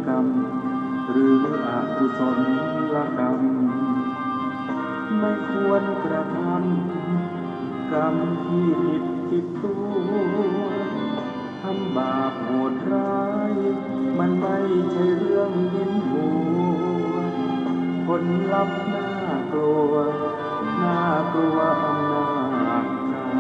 รรมหรืออกุศลกรรมไม่ควรกระทำกรรมที่ผิดติดตัวทำบาปโหดร้ายมันไม่ใช่เรื่องยิ้มหัวผลลัพธ์น่ากลัวน่ากลัวอำนาจกรรม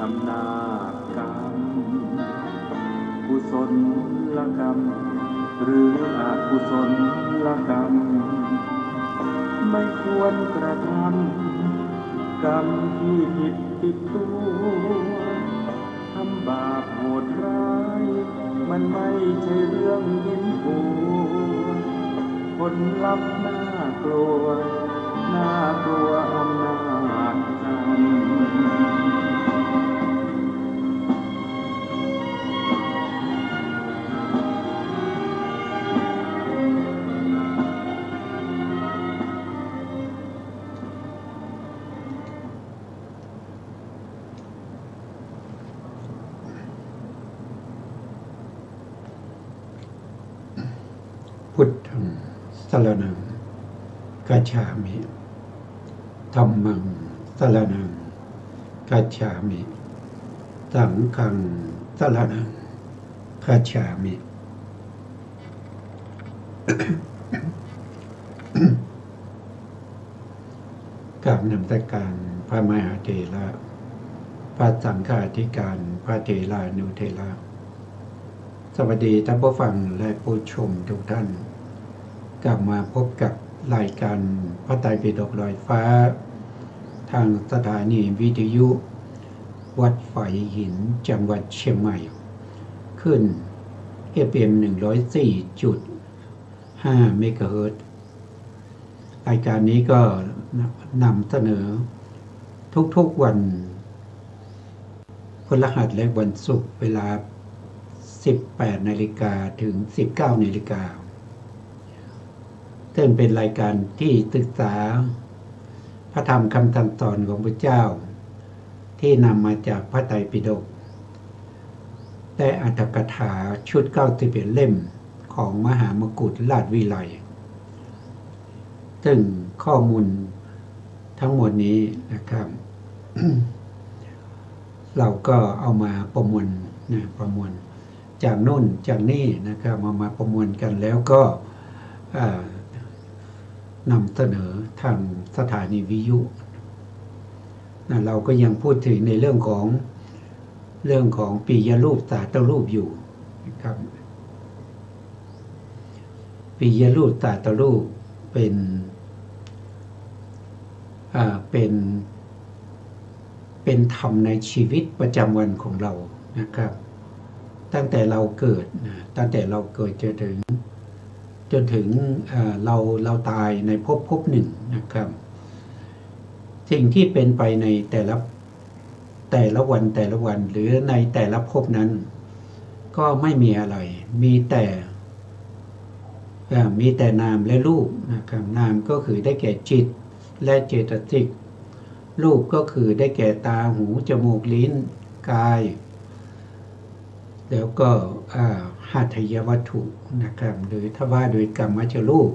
อำนาจกรรมกุศลกรรมหรืออกุศลกรรมไม่ควรกระทำกรรมที่ผิดติดตัวทำบาปโหดร้ายมันไม่ใช่เรื่องยิ้มหัวผลลัพธ์น่ากลัวน่ากลัวอำนาจกรรมพุทธังสรณังกัจฉามิธัมมังสรณังกัจฉามิสังฆังสรณังกัจฉามิ กราบนมัสการพระมหาเถระพระสังฆาธิการพระเถรานุเถระสวัสดีท่านผู้ฟังและผู้ชมทุกท่านกลับมาพบกับรายการพระไตรปิฎกลอยฟ้าทางสถานีวิทยุวัดฝายหินจังหวัดเชียงใหม่ขึ้น FM 104.5 เมกะเฮิรตซ์รายการนี้ก็นำเสนอทุกๆวันพฤหัสและวันศุกร์เวลา 18 นาฬิกาถึง 19 นาฬิกาซึ่งเป็นรายการที่ศึกษาพระธรรมคำสั่งสอนของพระเจ้าที่นำมาจากพระไตรปิฎกและอรรถกถาชุด 91 เล่มของมหามกุฏราชวิไลซึ่งข้อมูลทั้งหมดนี้นะครับ เราก็เอามาประมวลจากโน่นจากนี่นะครับมาประมวลกันแล้วก็นำเสนอทางสถานีวิทยุเราก็ยังพูดถึงในเรื่องของปิยรูปสาตรูปอยู่นะครับปิยรูปสาตรูปเป็นธรรมในชีวิตประจำวันของเรานะครับตั้งแต่เราเกิดจนถึงเราตายในภพหนึ่งนะครับสิ่งที่เป็นไปในแต่ละวันหรือในแต่ละภพนั้นก็ไม่มีอะไรมีแต่นามและรูปนะครับนามก็คือได้แก่จิตและเจตสิกรูปก็คือได้แก่ตาหูจมูกลิ้นกายแล้วก็หัตถยวัตถุนะครับหรือถ้าว่าโดยกรรมมัจจรูป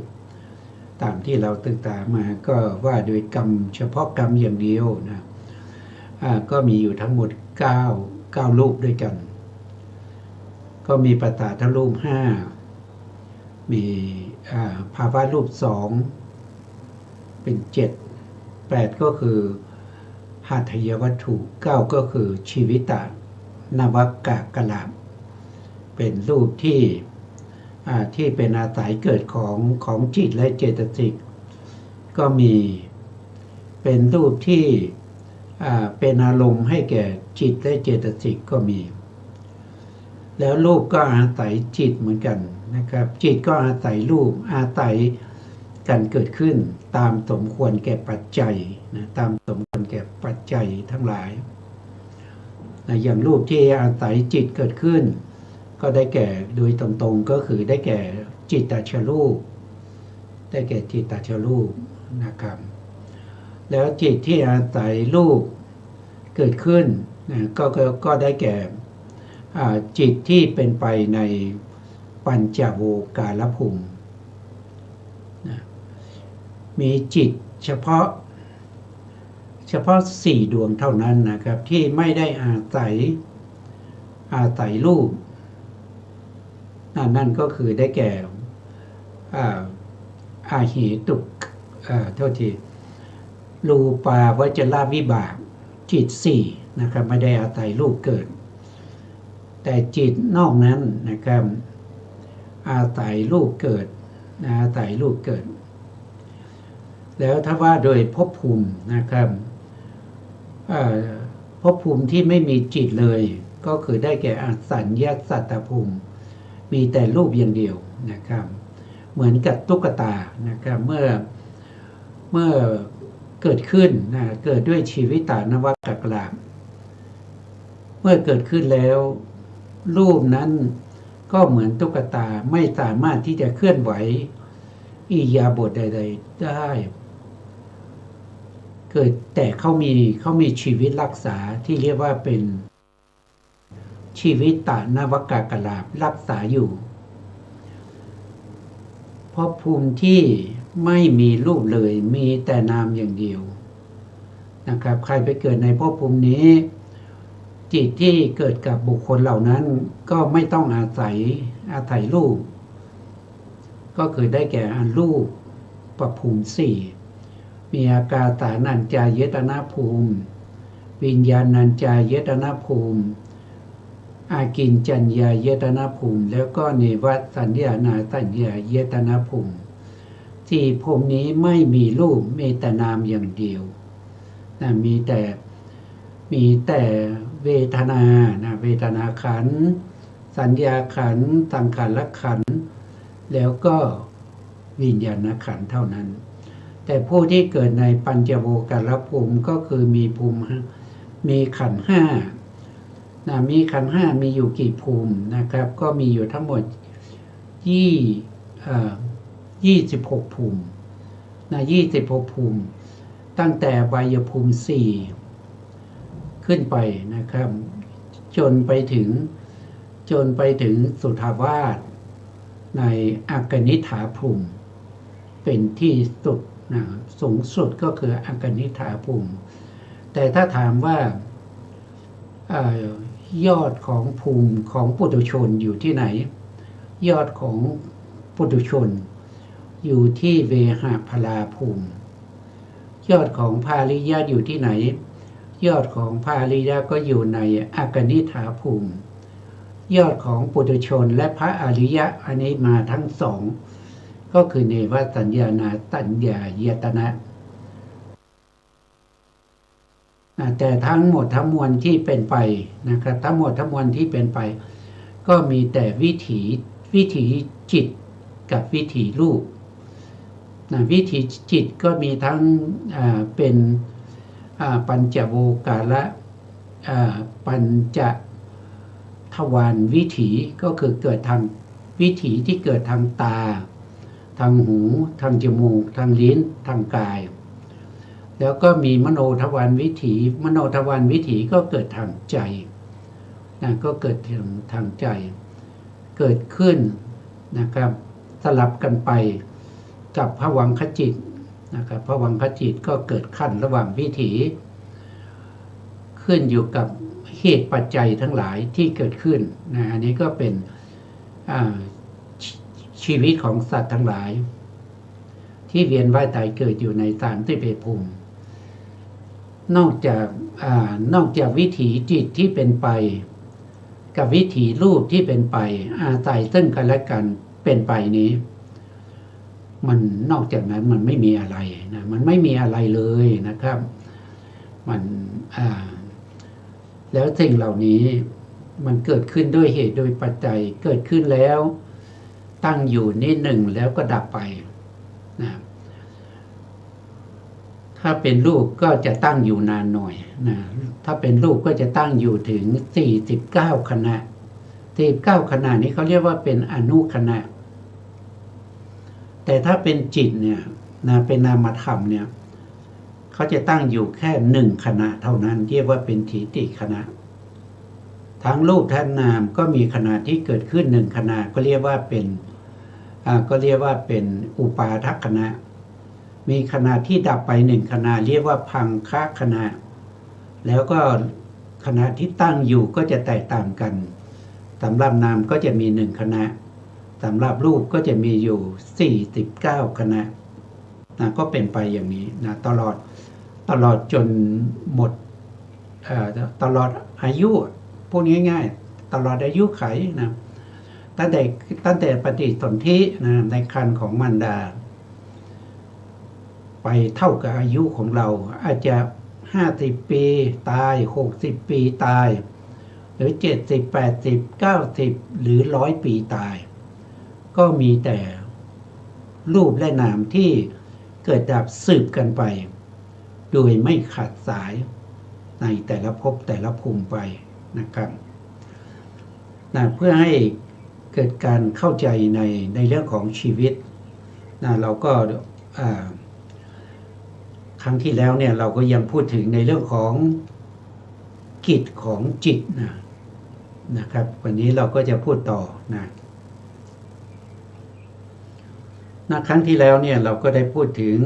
ตามที่เราศึกษามาก็ว่าโดยกรรมเฉพาะกรรมอย่างเดียวนะก็มีอยู่ทั้งหมด9รูปด้วยกันก็มีปัตตาทรูป5มีภาวะรูป2เป็น7 8ก็คือหัตถยวัตถุ9ก็คือชีวิตนวกกลาภเป็นรูปที่เป็นอาศัยเกิดของจิตและเจตสิกก็มีเป็นรูปที่เป็นอารมณ์ให้แก่จิตและเจตสิกก็มี แล้วรูปก็อาศัยจิตเหมือนกันนะครับจิตก็อาศัยรูปอาศัย กันเกิดขึ้นตามสมควรแก่ปัจจัยนะตามสมควรแก่ปัจจัยทั้งหลายนะอย่างรูปที่อาศัยจิตเกิดขึ้นก็ได้แก่โดยตรงๆก็คือได้แก่จิตตชรูปได้แก่จิตตชรูปนะครับแล้วจิตที่อาศัยรูปเกิดขึ้นนะก็ได้แก่จิตที่เป็นไปในปัญจโวการภูมินะมีจิตเฉพาะ4 ดวงเท่านั้นนะครับที่ไม่ได้อาศัยรูปนั่นก็คือได้แก่อาเหตุเท่าที่รูปาวจรวิบากจิต4นะครับไม่ได้อาศัยรูปเกิดแต่จิตนอกนั้นนะครับอาศัยรูปเกิดอาศัยรูปเกิดแล้วถ้าว่าโดยภพภูมินะครับภพภูมิที่ไม่มีจิตเลยก็คือได้แก่อสัญญาสัตตภูมิมีแต่รูปอย่างเดียวนะครับเหมือนกับตุ๊กตานะครับเมื่อเกิดขึ้นนะเกิดด้วยชีวิตานวกกลามเมื่อเกิดขึ้นแล้วรูปนั้นก็เหมือนตุ๊กตาไม่สามารถที่จะเคลื่อนไหวอิริยาบถใดๆได้เกิดแต่เขามีชีวิตรักษาที่เรียกว่าเป็นชีวิตตานวกกลาภรักษาอยู่ภพภูมิที่ไม่มีรูปเลยมีแต่นามอย่างเดียวนะครับใครไปเกิดในภพภูมินี้จิตที่เกิดกับบุคคลเหล่านั้นก็ไม่ต้องอาศัยรูปก็คือได้แก่อันรูปประภูมิ4มีอากาสานัญจายตนะภูมิวิญญาณัญจายตนะภูมิอากินจัญญายตนะภูมิแล้วก็เนวสัญญานาสัญญายตนะภูมิ4ภูมินี้ไม่มีรูปมีแต่นามอย่างเดียวนะมีแต่เวทนานะเวทนาขันธ์สัญญาขันธ์สังขารขันธ์แล้วก็วิญญาณขันธ์เท่านั้นแต่ผู้ที่เกิดในปัญจโวการภูมิก็คือมีขันธ์5นะมีขันธ์5มีอยู่กี่ภูมินะครับก็มีอยู่ทั้งหมด26ภูมินะ26ภูมิตั้งแต่วัยภูมิ4ขึ้นไปนะครับจนไปถึงสุทธาวาสในอากนิฐาภูมิเป็นที่สุดนะสูงสุดก็คืออากนิฐาภูมิแต่ถ้าถามว่ายอดของภูมิของปุถุชนอยู่ที่ไหนยอดของปุถุชนอยู่ที่เวหพลาภูมิยอดของภาริยะอยู่ที่ไหนยอดของภาริยะก็อยู่ในอากนิฐาภูมิยอดของปุถุชนและพระอริยะอันนี้มาทั้งสองก็คือเนวสัญญานาสัญญายตนะแต่ทั้งหมดทั้งมวลที่เป็นไปนะครับทั้งหมดทั้งมวลที่เป็นไปก็มีแต่วิถีจิตกับวิถีรูปวิถีจิตก็มีทั้งเป็นปัญจโวการะปัญจทวารวิถีก็คือเกิดทางวิถีที่เกิดทางตาทางหูทางจมูกทางลิ้นทางกายแล้วก็มีมโนทวารวิถีมโนทวารวิถีก็เกิดทางใจก็เกิดทางใจเกิดขึ้นนะครับสลับกันไปกับภวังคจิตนะครับภวังคจิตก็เกิดขั้นระหว่างวิถีขึ้นอยู่กับเหตุปัจจัยทั้งหลายที่เกิดขึ้นอันนี้ก็เป็นชีวิตของสัตว์ทั้งหลายที่เวียนว่ายตายเกิดอยู่ใน31ภูมินอกจากวิถีจิตที่เป็นไปกับวิถีรูปที่เป็นไปอาศัยซึ่งกันและกันเป็นไปนี้มันนอกจากนั้นมันไม่มีอะไรนะมันไม่มีอะไรเลยนะครับมันแล้วสิ่งเหล่านี้มันเกิดขึ้นด้วยเหตุโดยปัจจัยเกิดขึ้นแล้วตั้งอยู่นิดหนึ่งแล้วก็ดับไปนะ ถ้าเป็นรูปก็จะตั้งอยู่นานหน่อยนะถ้าเป็นรูปก็จะตั้งอยู่ถึง49ขณะ49ขณะนี้เขาเรียกว่าเป็นอนุขณะแต่ถ้าเป็นจิตเนี่ยนะเป็นนามธรรมเนี่ยเขาจะตั้งอยู่แค่1ขณะเท่านั้นเรียกว่าเป็นถีติขณะทั้งรูปทั้งนามก็มีขณะที่เกิดขึ้น1ขณะก็เรียกว่าเป็นอุปาทขณะมีขณะที่ดับไป1ขณะเรียกว่าพังคขณะแล้วก็ขณะที่ตั้งอยู่ก็จะแตกต่างกันสำหรับนามก็จะมี1ขณะสำหรับรูปก็จะมีอยู่49ขณะนะก็เป็นไปอย่างนี้นะตลอดจนหมดตลอดอายุพูดง่ายๆตลอดอายุไขนะตั้งแต่ปฏิสนธินะในครรภ์ของมารดาไปเท่ากับอายุของเราอาจจะ50ปีตาย60ปีตายหรือ70 80 90หรือ100ปีตายก็มีแต่รูปและนามที่เกิดดับสืบกันไปโดยไม่ขาดสายในแต่ละภพแต่ละภูมิไปนะครับนะเพื่อให้เกิดการเข้าใจในเรื่องของชีวิตนะเราก็ครั้งที่แล้วเนี่ยเราก็ยังพูดถึงในเรื่องของกิจของจิตนะครับวันนี้เราก็จะพูดต่อนะครั้งที่แล้วเนี่ยเราก็ได้พูดถึง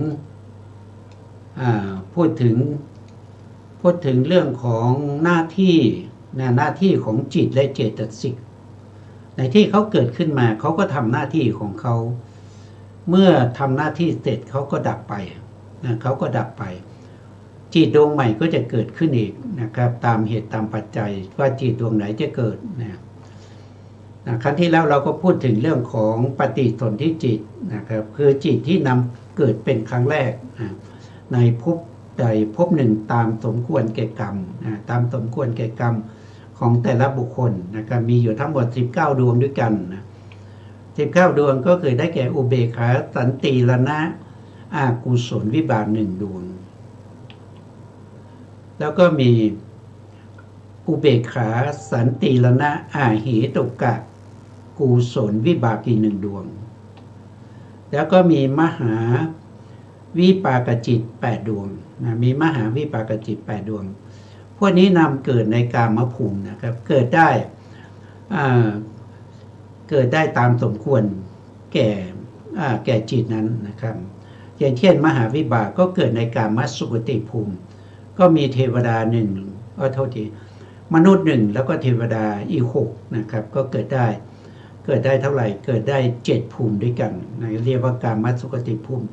เรื่องของหน้าที่ของจิตและเจตสิกในที่เขาเกิดขึ้นมาเขาก็ทำหน้าที่ของเขาเมื่อทำหน้าที่เสร็จเขาก็ดับไปเขาก็ดับไปจิตดวงใหม่ก็จะเกิดขึ้นอีกนะครับตามเหตุตามปัจจัยว่าจิตดวงไหนจะเกิดครั้งที่แล้วเราก็พูดถึงเรื่องของปฏิสนธิจิตนะครับคือจิตที่นำเกิดเป็นครั้งแรกในภพใดภพหนึ่งตามสมควรแก่กรรมตามสมควรแก่กรรมของแต่ละบุคคลนะครับมีอยู่ทั้งหมด19ดวงด้วยกัน19ดวงก็คือได้แก่อุเบกขาสันติรณะอากุศลวิบาก1ดวงแล้วก็มีอุเบกขาสันติรณะอาเหตุกะกุศลวิบากอีก1ดวงแล้วก็มีมหาวิปากจิต8ดวงมีมหาวิปากจิต8ดวงพวกนี้นำเกิดในกามภูมินะครับเกิดได้ตามสมควรแก่จิตนั้นนะครับอย่างเช่นมหาวิบากก็เกิดในกามสุคติภูมิก็มีเทวดา1มนุษย์1แล้วก็เทวดาอีก6นะครับก็เกิดได้เท่าไหร่เกิดได้7ภูมิด้วยกันเรียกว่ากามสุคติภูมิ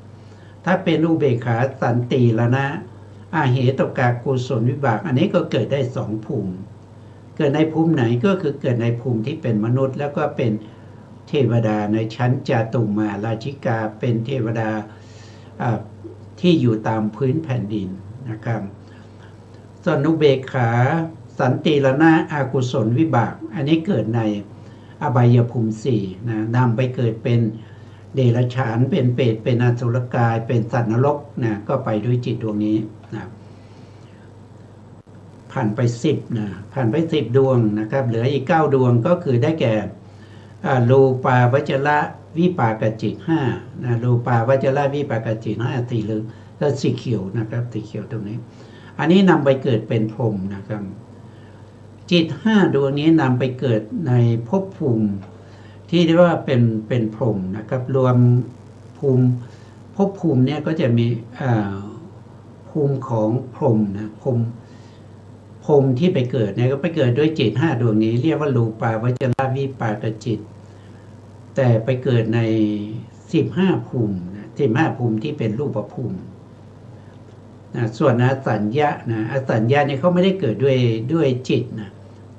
7ถ้าเป็นอุเบกขาสันติรณะอาเหตุกะกุศลวิบากอันนี้ก็เกิดได้2ภูมิเกิดในภูมิไหนก็คือเกิดในภูมิที่เป็นมนุษย์แล้วก็เป็นเทวดาในชั้นจาตุมาราชิกาเป็นเทวดาที่อยู่ตามพื้นแผ่นดินนะครับส่วนอุเบกขาสันติรณะอากุศลวิบากอันนี้เกิดในอบายภูมิ4นำไปเกิดเป็นเดรัจฉานเป็นเปรตเป็นอสุรกายเป็นสัตว์นรกก็ไปด้วยจิตดวงนี้ผ่านไป10ดวงนะครับเหลืออีก9ดวงก็คือได้แก่รูปาวจระวิปากจิต5รูปาวจระวิปากจิต5สีเหลืองก็สีเขียวนะครับสีเขียวตรงนี้อันนี้นำไปเกิดเป็นพรหมนะครับจิต5ดวงนี้นำไปเกิดในภพภูมิที่เรียกว่าเป็นพรหมนะครับรวมภพภูมิเนี่ยก็จะมีภูมิของพรหมพรหมที่ไปเกิดเนี่ยก็ไปเกิดด้วยจิต5ดวงนี้เรียกว่ารูปาวจระวิปากจิตแต่ไปเกิดใน15ภูมิ15ภูมิที่เป็นรูปภูมิส่วนอสัญญาอสัญญาเนี่ยเขาไม่ได้เกิดด้วยจิต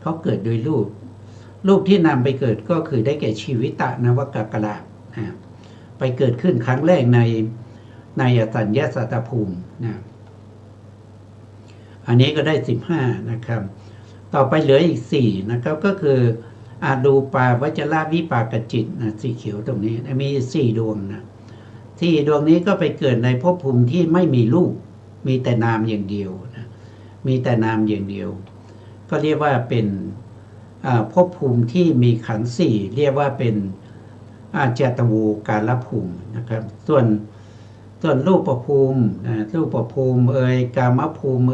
เขาเกิดโดยรูปที่นำไปเกิดก็คือได้แก่ชีวิตนวกกะละไปเกิดขึ้นครั้งแรกในอสัญญาสัตตภูมิอันนี้ก็ได้15นะครับต่อไปเหลืออีก4นะครับก็คืออารูปาวจระวิปากจิตสีเขียวตรงนี้มี4ดวง ที่ดวงนี้ก็ไปเกิดในภพภูมิที่ไม่มีรูปมีแต่นามอย่างเดียวนะมีแต่นามอย่างเดียวก็เรียกว่าเป็นภพภูมิที่มีขันธ์สี่เรียกว่าเป็นเจตโวการภูมินะครับส่วนรูปภูมิรูปภูมิกามภูมิ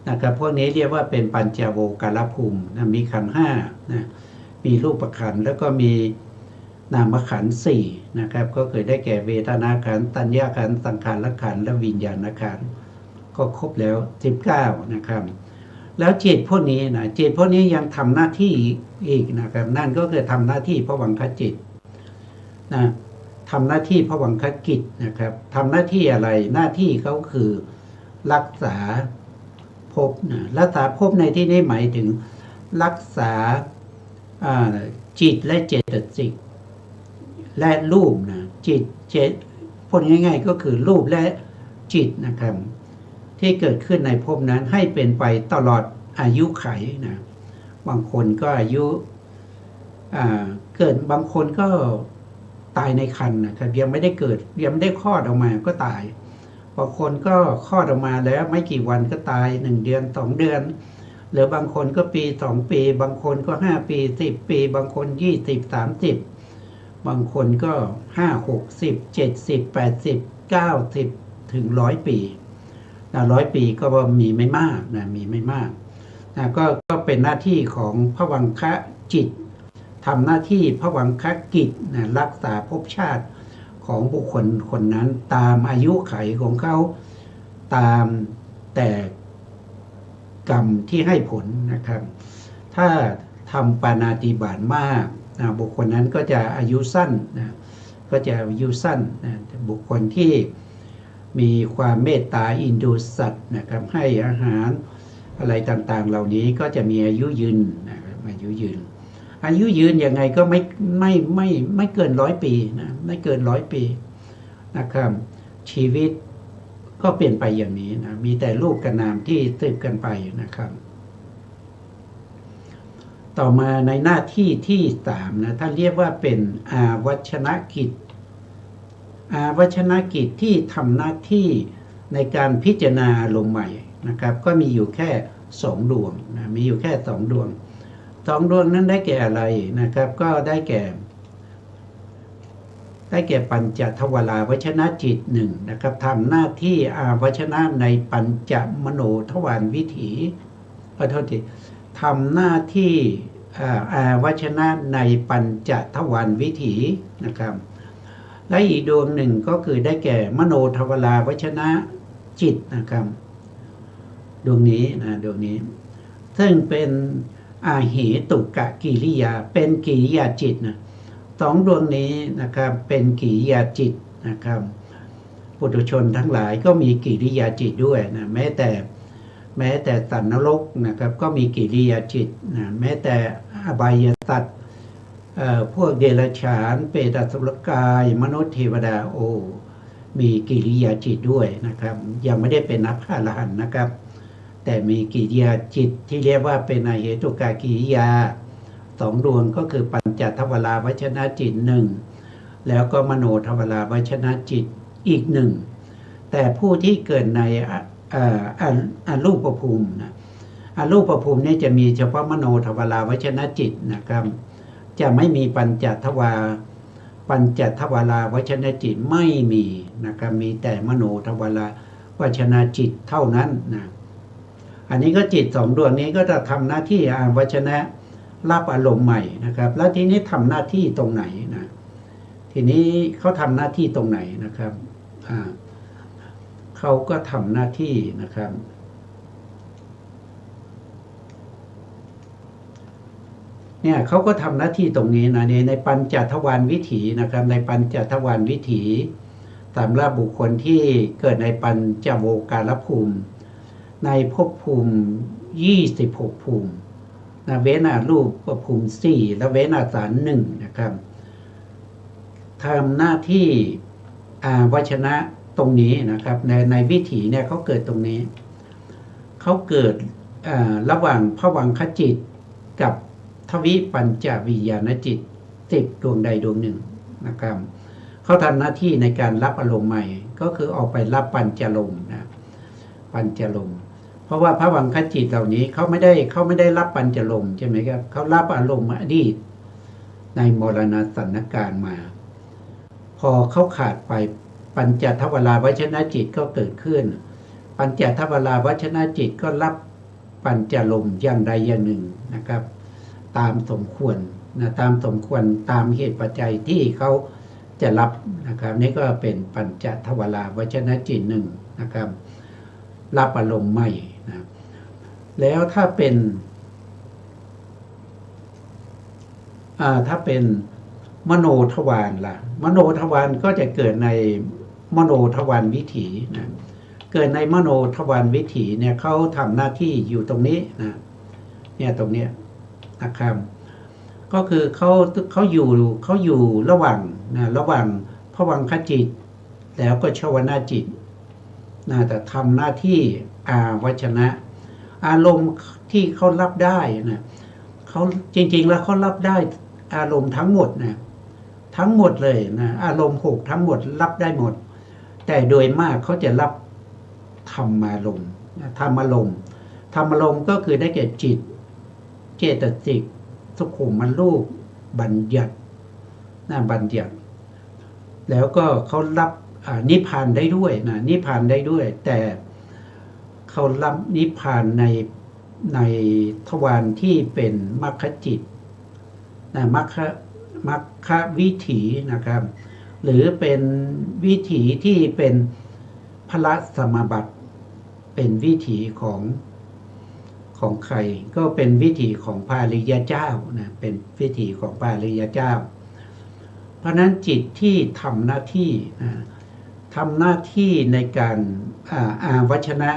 นะครับพวกนี้เรียกว่าเป็นปัญจโวการภูมินะมีขันธ์ห้านะมีรูปขันธ์แล้วก็มีนามขันธ์สี่นะครับก็คือได้แก่เวทนาขันธ์สัญญาขันธ์สังขารขันธ์และวิญญาณขันธ์ก็ครบแล้ว19นะครับแล้วจิตพวกนี้นะจิตพวกนี้ยังทำหน้าที่อีกนะครับนั่นก็คือทำหน้าที่ภวังคจิตนะทำหน้าที่ภวังคกิจนะครับทำหน้าที่อะไรหน้าที่เขาคือรักษาภพนะรักษาภพในที่นี้หมายถึงรักษาจิตและเจตสิกและรูปนะจิตเจตพูดง่ายๆก็คือรูปและจิตนะครับที่เกิดขึ้นในภพนั้นให้เป็นไปตลอดอายุไขนะบางคนก็อายุเกิดบางคนก็ตายในครรภ์นะครับยังไม่ได้เกิดยังไม่ได้คลอดออกมาก็ตายบางคนก็คลอดออกมาแล้วไม่กี่วันก็ตาย1 เดือน2 เดือนหรือบางคนก็ปี2 ปีบางคนก็5 ปี10 ปีบางคน20 30บางคนก็5 60 70 80 90ถึง100 ปี100 ปีก็มีไม่มากนะมีไม่มากนะก็เป็นหน้าที่ของภวังคจิตทำหน้าที่ภวังคกิจนะรักษาภพชาติของบุคคลคนนั้นตามอายุไขของเขาตามแต่กรรมที่ให้ผลนะครับถ้าทำปาณาติบาตมากนะบุคคลนั้นก็จะอายุสั้นนะก็จะอายุสั้นนะบุคคลที่มีความเมตตาอินดูสัตว์นะครับให้อาหารอะไรต่างๆเหล่านี้ก็จะมีอายุยืนนะครับอายุยืนยังไงก็ไม่เกิน100 ปีนะไม่เกิน100 ปีนะครับชีวิตก็เปลี่ยนไปอย่างนี้นะมีแต่รูปกับนามที่สืบกันไปนะครับต่อมาในหน้าที่ที่3นะท่านเรียกว่าเป็นอาวัชนกิจอาวัชนกิจที่ทำหน้าที่ในการพิจารณาลมใหม่นะครับก็มีอยู่แค่2 ดวงนะมีอยู่แค่2 ดวง2 ดวงนั้นได้แก่อะไรนะครับก็ได้แก่ปัญจทวาราวชนะจิต1นะครับทำหน้าที่อาวัชนะในปัญจมโนทวารวิถีทำหน้าที่อาวัชนะในปัญจทวารวิถีนะครับและอีกดวงหนึ่งก็คือได้แก่มโนทวาราวชนะจิตนะครับดวงนี้นะดวงนี้ซึ่งเป็นอาเหตุกะกิริยาเป็นกิริยาจิตนะ2 ดวงนี้นะครับเป็นกิริยาจิตนะครับปุถุชนทั้งหลายก็มีกิริยาจิตด้วยนะแม้แต่สัตว์นรกนะครับก็มีกิริยาจิตนะแม้แต่อบายสัตว์พวกเดรัจฉานเปรตอสุรกายมนุษย์เทวดามีกิริยาจิตด้วยนะครับยังไม่ได้เป็นนักฆ่าละหันนะครับแต่มีกิริยาจิตที่เรียกว่าเป็นอาเหตุกะกิริยา2 ดวงก็คือปัญจทวาราวชนะจิต1แล้วก็มโนทวาราวชนะจิตอีก1แต่ผู้ที่เกิดในอรูปภูมินะอรูปภูมินี้จะมีเฉพาะมโนทวาราวชนะจิตนะครับจะไม่มีปัญจทวาราวชนะจิตไม่มีนะครับมีแต่มโนทวาราวชนะจิตเท่านั้นนะอันนี้ก็จิต2 ดวงนี้ก็จะทำหน้าที่อาวัชนะรับอารมณ์ใหม่นะครับแล้วทีนี้ทำหน้าที่ตรงไหนนะทีนี้เขาทำหน้าที่ตรงไหนนะครับเขาก็ทำหน้าที่นะครับเนี่ยเขาก็ทำหน้าที่ตรงนี้นะในปัญจทวารวิถีนะครับในปัญจทวารวิถีสำหรับบุคคลที่เกิดในปัญจโวการภูมิในภพภูมิ26 ภูมินะเว้นรูปภูมิ4และเว้นอาสาร1นะครับทำหน้าที่วัชนะตรงนี้นะครับในวิถีเนี่ยเขาเกิดตรงนี้เขาเกิดระหว่างภวังคจิตกับทวิปัญจวิญญาณจิต10 ดวงใดดวงหนึ่งนะครับ เขาทำหน้าที่ในการรับอารมณ์ใหม่ก็คือออกไปรับปัญจลมนะปัญจลมเพราะว่าภวังคจิตเหล่านี้เขาไม่ได้รับปัญจลมใช่ไหมครับเขารับอารมณ์อดีตในมรณสันการมาพอเขาขาดไปปัญจทวารวัชนะจิตก็เกิดขึ้นปัญจทวารวัชนะจิตก็รับปัญจลมอย่างใดอย่างหนึ่งนะครับตามสมควรนะตามสมควรตามเหตุปัจจัยที่เขาจะรับนะครับนี่ก็เป็นปัญจทวารวัชนะจิตหนึ่งนะครับรับอารมณ์ใหม่นะแล้วถ้าเป็นมโนทวารล่ะมโนทวารก็จะเกิดในมโนทวารวิถีนะเกิดในมโนทวารวิถีเนี่ยเขาทำหน้าที่อยู่ตรงนี้นะเนี่ยตรงนี้นะครับก็คือเขาอยู่ระหว่างภวังคจิตแล้วก็ชวนาจิตนะแต่ทำหน้าที่อาวัชนะอารมณ์ที่เขารับได้นะเขาจริงๆแล้วเขารับได้อารมณ์ทั้งหมดนะทั้งหมดเลยนะอารมณ์6ทั้งหมดรับได้หมดแต่โดยมากเขาจะรับธรรมารมณ์ธรรมารมณ์ก็คือได้แก่จิตเจตสิกสุขุมรูปบัญญัติบัญญัติแล้วก็เขารับนิพพานได้ด้วยนะนิพพานได้ด้วยแต่เขารับนิพพานในทวารที่เป็นมรรคจิตนะมรรควิถีนะครับหรือเป็นวิถีที่เป็นพละสมบัติเป็นวิถีของใครก็เป็นวิถีของพระอริยเจ้านะเป็นวิถีของพระอริยเจ้าเพราะนั้นจิตที่ทำหน้าที่ในการอาวัชนะ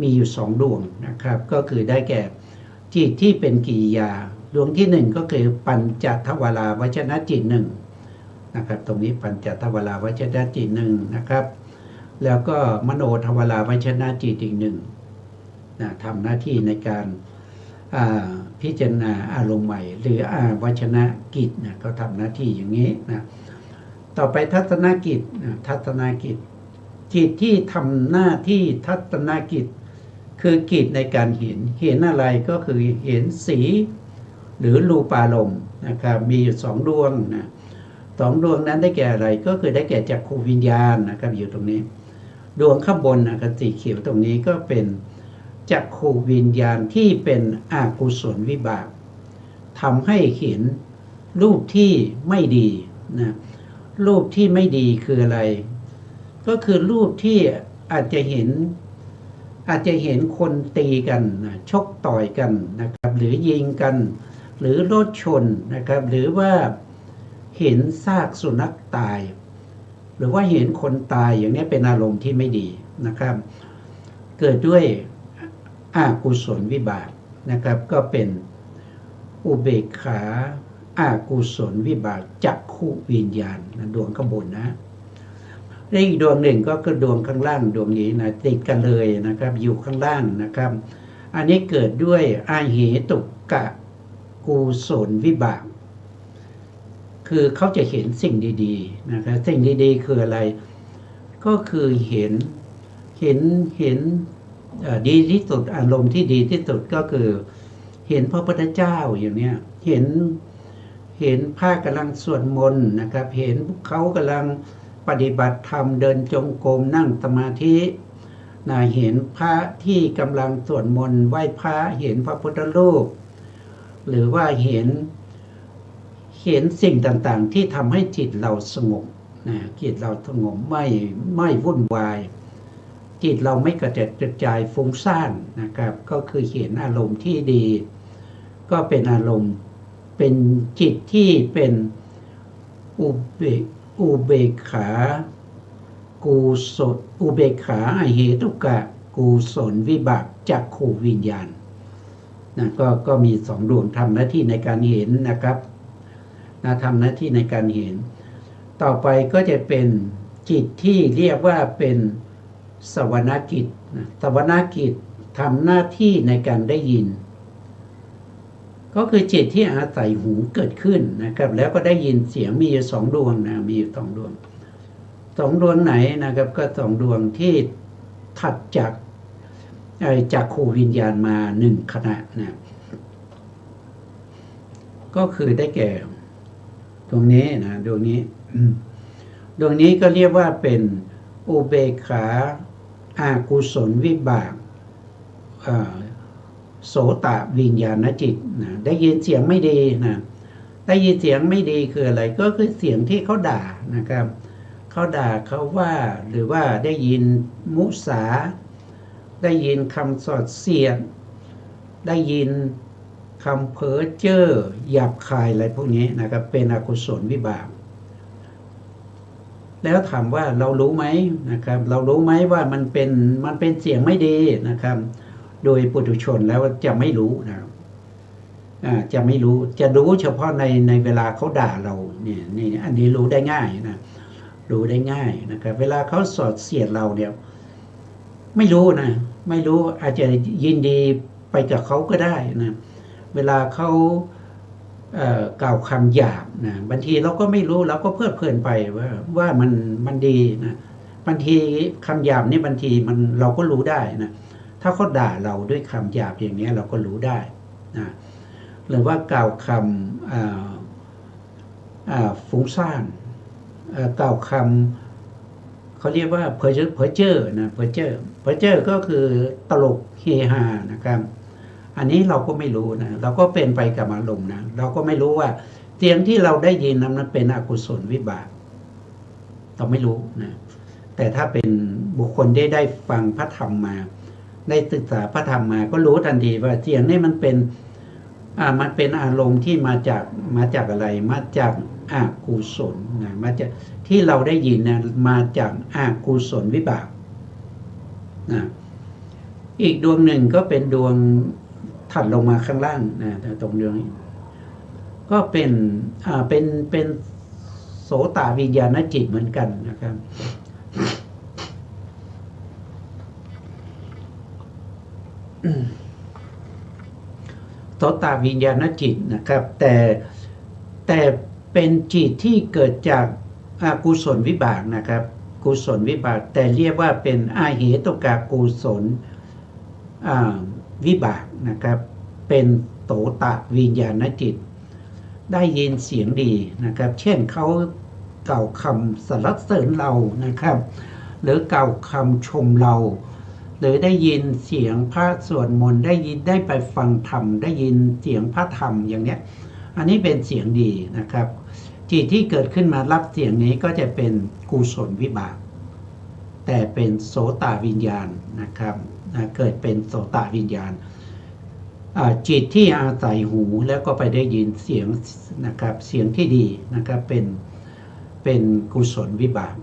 มีอยู่2ดวงนะครับก็คือได้แก่จิตที่เป็นกิริยาดวงที่1ก็คือปัญจทวารวัชนะจิต1นะครับตรงนี้ปัญจทวารวัชนะจิต1นะครับแล้วก็มโนทวารวัชนะจิตอีก1นะทำหน้าที่ในการพิจารณาอารมณ์ใหม่หรืออาวัชนะกิจนะก็ทำหน้าที่อย่างนี้นะต่อไปทัศนกิจจิตที่ทำหน้าที่ทัศนกิจคือกิจในการเห็นอะไรก็คือเห็นสีหรือรูปารมณ์นะครับมีอยู่2ดวงนะ2ดวงนั้นได้แก่อะไรก็คือได้แก่จักขุวิญญาณนะครับอยู่ตรงนี้ดวงข้างบนนะครับสีเขียวตรงนี้ก็เป็นจักขุวิญญาณที่เป็นอกุศลวิบากทำให้เห็นรูปที่ไม่ดีนะรูปที่ไม่ดีคืออะไรก็คือรูปที่อาจจะเห็นคนตีกันนะชกต่อยกันนะครับหรือยิงกันหรือรถชนนะครับหรือว่าเห็นซากสุนัขตายหรือว่าเห็นคนตายอย่างนี้เป็นอารมณ์ที่ไม่ดีนะครับเกิดด้วยอกุศลวิบากนะครับก็เป็นอุเบกขาอากุศลวิบากจักขุวิญญาณนะดวงข้างบนนะและอีกดวงหนึ่งก็คือดวงข้างล่างดวงนี้นะติดกันเลยนะครับอยู่ข้างล่างนะครับอันนี้เกิดด้วยอาเหตุกะกุศลวิบากคือเขาจะเห็นสิ่งดีๆนะครับสิ่งดีๆคืออะไรก็คือเห็นดีที่สุดอารมณ์ที่ดีที่สุดก็คือเห็นพระพุทธเจ้าอย่างเนี้ยเห็นพระกำลังสวดมนต์นะครับเห็นเขากำลังปฏิบัติธรรมเดินจงกรมนั่งสมาธินะเห็นพระที่กำลังสวดมนต์ไหว้พระเห็นพระพุทธรูปหรือว่าเห็นสิ่งต่างๆที่ทำให้จิตเราสงบนะจิตเราสงบไม่วุ่นวายจิตเราไม่กระจัดกระจายฟุ้งซ่านนะครับก็คือเห็นอารมณ์ที่ดีก็เป็นอารมณ์เป็นจิตที่เป็นอุเบกขากุศลอุเบกขาอเหตุกะกุศลวิบากจักขุวิญญาณนะก็มี2ดวงทำหน้าที่ในการเห็นนะครับทำหน้าที่ในการเห็นต่อไปก็จะเป็นจิตที่เรียกว่าเป็นสวนากิจสวนากิจทำหน้าที่ในการได้ยินก็คือจิตที่อาศัยหูเกิดขึ้นนะครับแล้วก็ได้ยินเสียงมีอยู่2ดวงนะมีอยู่2ดวง สองดวงไหนนะครับก็สองดวงที่ถัดจากจากโควิญญาณมาหนึ่งขณะนะก็คือได้แก่ดวงนี้นะดวงนี้ดวงนี้ก็เรียกว่าเป็นอุเบกขาอากุศลวิบากโสตวิญญาณจิตนะได้ยินเสียงไม่ดีนะได้ยินเสียงไม่ดีคืออะไรก็คือเสียงที่เขาด่านะครับเขาด่าเขาว่าหรือว่าได้ยินมุสาได้ยินคำสอดเสียดได้ยินคำเพ้อเจ้อหยาบคายอะไรพวกนี้นะครับเป็นอกุศลวิบากแล้วถามว่าเรารู้ไหมนะครับเรารู้ไหมว่ามันเป็นเสียงไม่ดีนะครับโดยปุถุชนแล้วจะไม่รู้นะครับจะไม่รู้จะรู้เฉพาะในเวลาเขาด่าเราเนี่ยนี่อันนี้รู้ได้ง่ายนะรู้ได้ง่ายนะครับเวลาเขาสอดเสียดเราเนี่ยไม่รู้นะไม่รู้อาจจะยินดีไปกับเขาก็ได้นะเวลาเขากล่าวคำหยาบนะบางทีเราก็ไม่รู้เราก็เพลิดเพลินไปว่ามันดีนะบางทีคำหยาบนี่บางทีเราก็รู้ได้นะถ้าเขาด่าเราด้วยคำหยาบอย่างนี้เราก็รู้ได้นะหรือว่ากล่าวคำฟุ้งซ่านกล่าวคำเขาเรียกว่าเพ้อเจ้อนะเพ้อเจ้อก็คือตลกเฮฮานะครับอันนี้เราก็ไม่รู้นะเราก็เป็นไปกับอารมณ์นะเราก็ไม่รู้ว่าเสียงที่เราได้ยินนั้นเป็นอกุศลวิบากเราไม่รู้นะแต่ถ้าเป็นบุคคลได้ฟังพระธรรมมาได้ศึกษาพระธรรมมาก็รู้ทันทีว่าเสียงนี้มันเป็นอารมณ์ที่มาจากอะไรมาจากอกุศลนะมาจากที่เราได้ยินนะมาจากอกุศลวิบากนะอีกดวงหนึ่งก็เป็นดวงถัดลงมาข้างล่างนะตรงดวงนี้ก็เป็นโสตวิญญาณจิตเหมือนกันนะครับโสตวิญญาณจิตนะครับแต่เป็นจิตที่เกิดจากอกุศลวิบากนะครับกุศลวิบากแต่เรียกว่าเป็นอาเหตุกากุศลวิบากนะครับเป็นโสตวิญญาณจิตได้ยินเสียงดีนะครับเช่นเขากล่าวคำสรรเสริญเรานะครับหรือกล่าวคำชมเราหรือได้ยินเสียงพระสวดมนต์ได้ไปฟังธรรมได้ยินเสียงพระธรรมอย่างเนี้ยอันนี้เป็นเสียงดีนะครับจิตที่เกิดขึ้นมารับเสียงนี้ก็จะเป็นกุศลวิบากแต่เป็นโสตวิญญาณนะครับเกิดเป็นโสตวิญญาณจิตที่อาศัยหูแล้วก็ไปได้ยินเสียงนะครับเสียงที่ดีนะครับเป็นกุศลวิบาก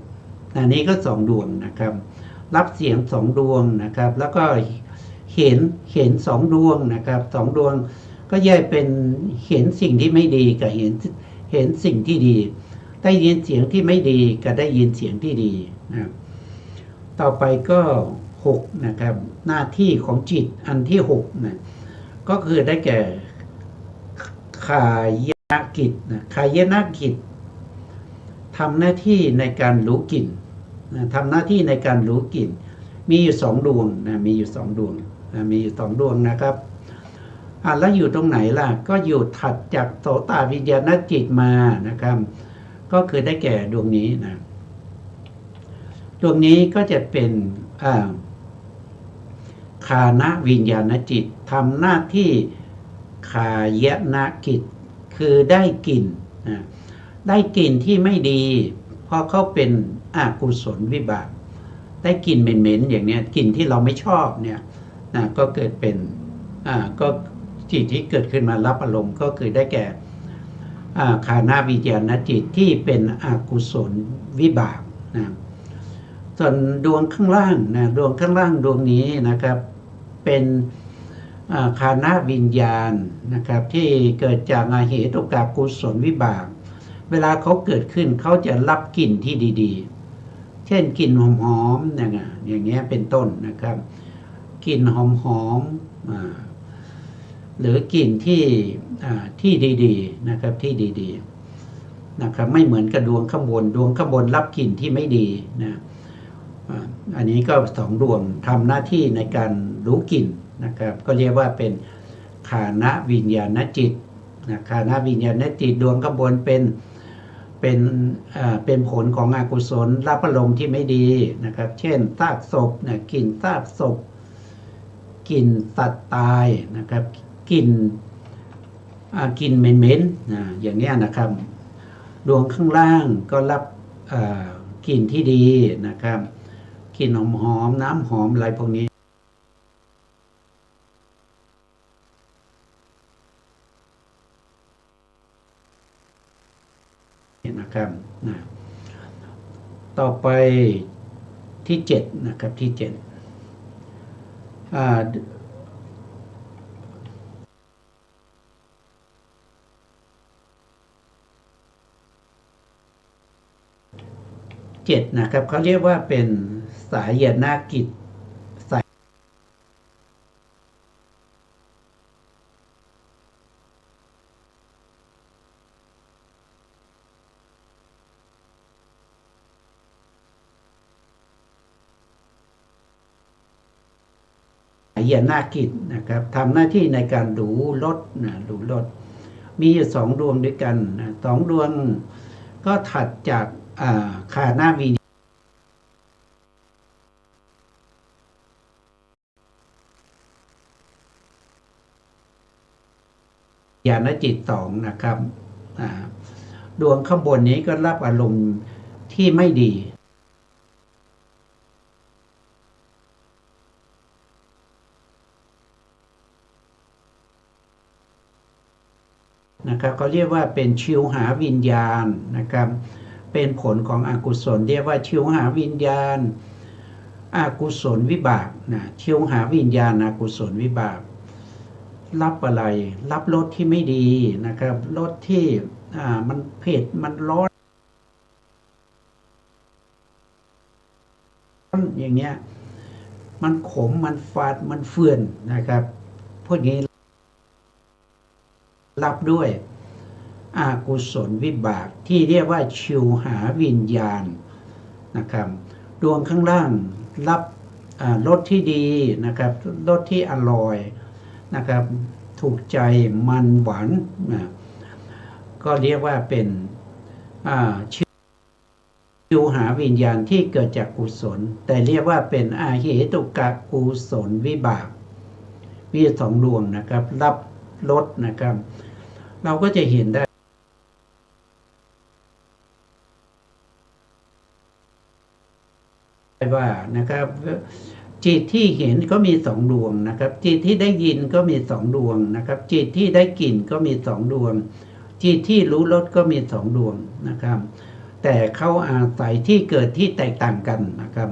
อันนี้ก็สองดวงนะครับรับเสียงสองดวงนะครับแล้วก็เห็นสองดวงนะครับสองดวงก็แยกเป็นเห็นสิ่งที่ไม่ดีกับเห็นสิ่งที่ดีได้ยินเสียงที่ไม่ดีกับได้ยินเสียงที่ดีนะครับต่อไปก็6นะครับหน้าที่ของจิตอันที่6นะก็คือได้แก่คายนกิจนะคายนกิจทำหน้าที่ในการรู้กลิ่นนะทำหน้าที่ในการรู้กลิ่นมีอยู่2ดวงนะมีอยู่2ดวงนะมีอยู่2ดวงนะครับแล้วอยู่ตรงไหนล่ะก็อยู่ถัดจากโสตวิญญาณจิตมานะครับก็คือได้แก่ดวงนี้นะดวงนี้ก็จะเป็นคานวิญญาณจิตทำหน้าที่คายนกิจคือได้กลิ่นนะได้กลิ่นที่ไม่ดีเพราะเขาเป็นอกุศลวิบากได้กลิ่นเหม็นๆอย่างเนี้ยกลิ่นที่เราไม่ชอบเนี่ยนะก็เกิดเป็นก็จิตที่เกิดขึ้นมารับอารมณ์ก็คือได้แก่คานวิญญาณจิตที่เป็นอกุศลวิบากนะส่วนดวงข้างล่างนะดวงข้างล่างดวงนี้นะครับเป็นคานวิญญาณนะครับที่เกิดจากอาเหตุกากุศลวิบากเวลาเขาเกิดขึ้นเขาจะรับกลิ่นที่ดีๆเช่นกลิ่นหอมๆอย่างเงี้ยเป็นต้นนะครับกลิ่นหอมๆหรือกลิ่นที่ดีๆนะครับที่ดี นะครับไม่เหมือนกับดวงข้างบนดวงข้างบนรับกลิ่นที่ไม่ดีนะอันนี้ก็สองดวงทำหน้าที่ในการรู้กลิ่นนะครับก็เรียกว่าเป็นฆานวิญญาณจิตนะฆานวิญญาณจิตดวงข้างบนเป็นผลของอกุศลรับอารมณ์ที่ไม่ดีนะครับเช่นซากศพนะกลิ่นซากศพกลิ่นสัตว์ตายนะครับกลิ่นเหม็นๆนะอย่างนี้นะครับดวงข้างล่างก็รับกลิ่นที่ดีนะครับกลิ่นหอมน้ำหอมอะไรพวกนี้นะครับนะต่อไปที่7นะครับที่7นะครับเขาเรียกว่าเป็นสายนากิจสายนากิจนะครับทำหน้าที่ในการดูรถนะดูรถมีอยู่2ดวงด้วยกันนะ2ดวงก็ถัดจากฆานวิญญาณจิต2นะครับดวงข้างบนนี้ก็รับอารมณ์ที่ไม่ดีนะครับเขาเรียกว่าเป็นชิวหาวิญญาณนะครับเป็นผลของอกุศลเรียกว่าชิวหาวิญญาณอกุศลวิบากนะชิวหาวิญญาณอกุศลวิบากรับอะไรรับรสที่ไม่ดีนะครับรสที่มันเผ็ดมันร้อนอย่างเงี้ยมันขมมันฝาดมันเฟื่อนนะครับพวกนี้รับด้วยอกุศลวิบากที่เรียกว่าชิวหาวิญญาณนะครับดวงข้างล่างรับรสที่ดีนะครับรสที่อร่อยนะครับถูกใจมันหวานก็เรียกว่าเป็นชิวหาวิญญาณที่เกิดจากกุศลแต่เรียกว่าเป็นอาเหตุกะกุศลวิบากมี2ดวงนะครับรับรสนะครับเราก็จะเห็นได้ว่านะครับจิตที่เห็นก็มี2ดวงนะครับจิตที่ได้ยินก็มี2ดวงนะครับจิตที่ได้กลิ่นก็มี2ดวงจิตที่รู้รสก็มี2ดวงนะครับแต่เขาอาศัยที่เกิดที่แตกต่างกันนะครับ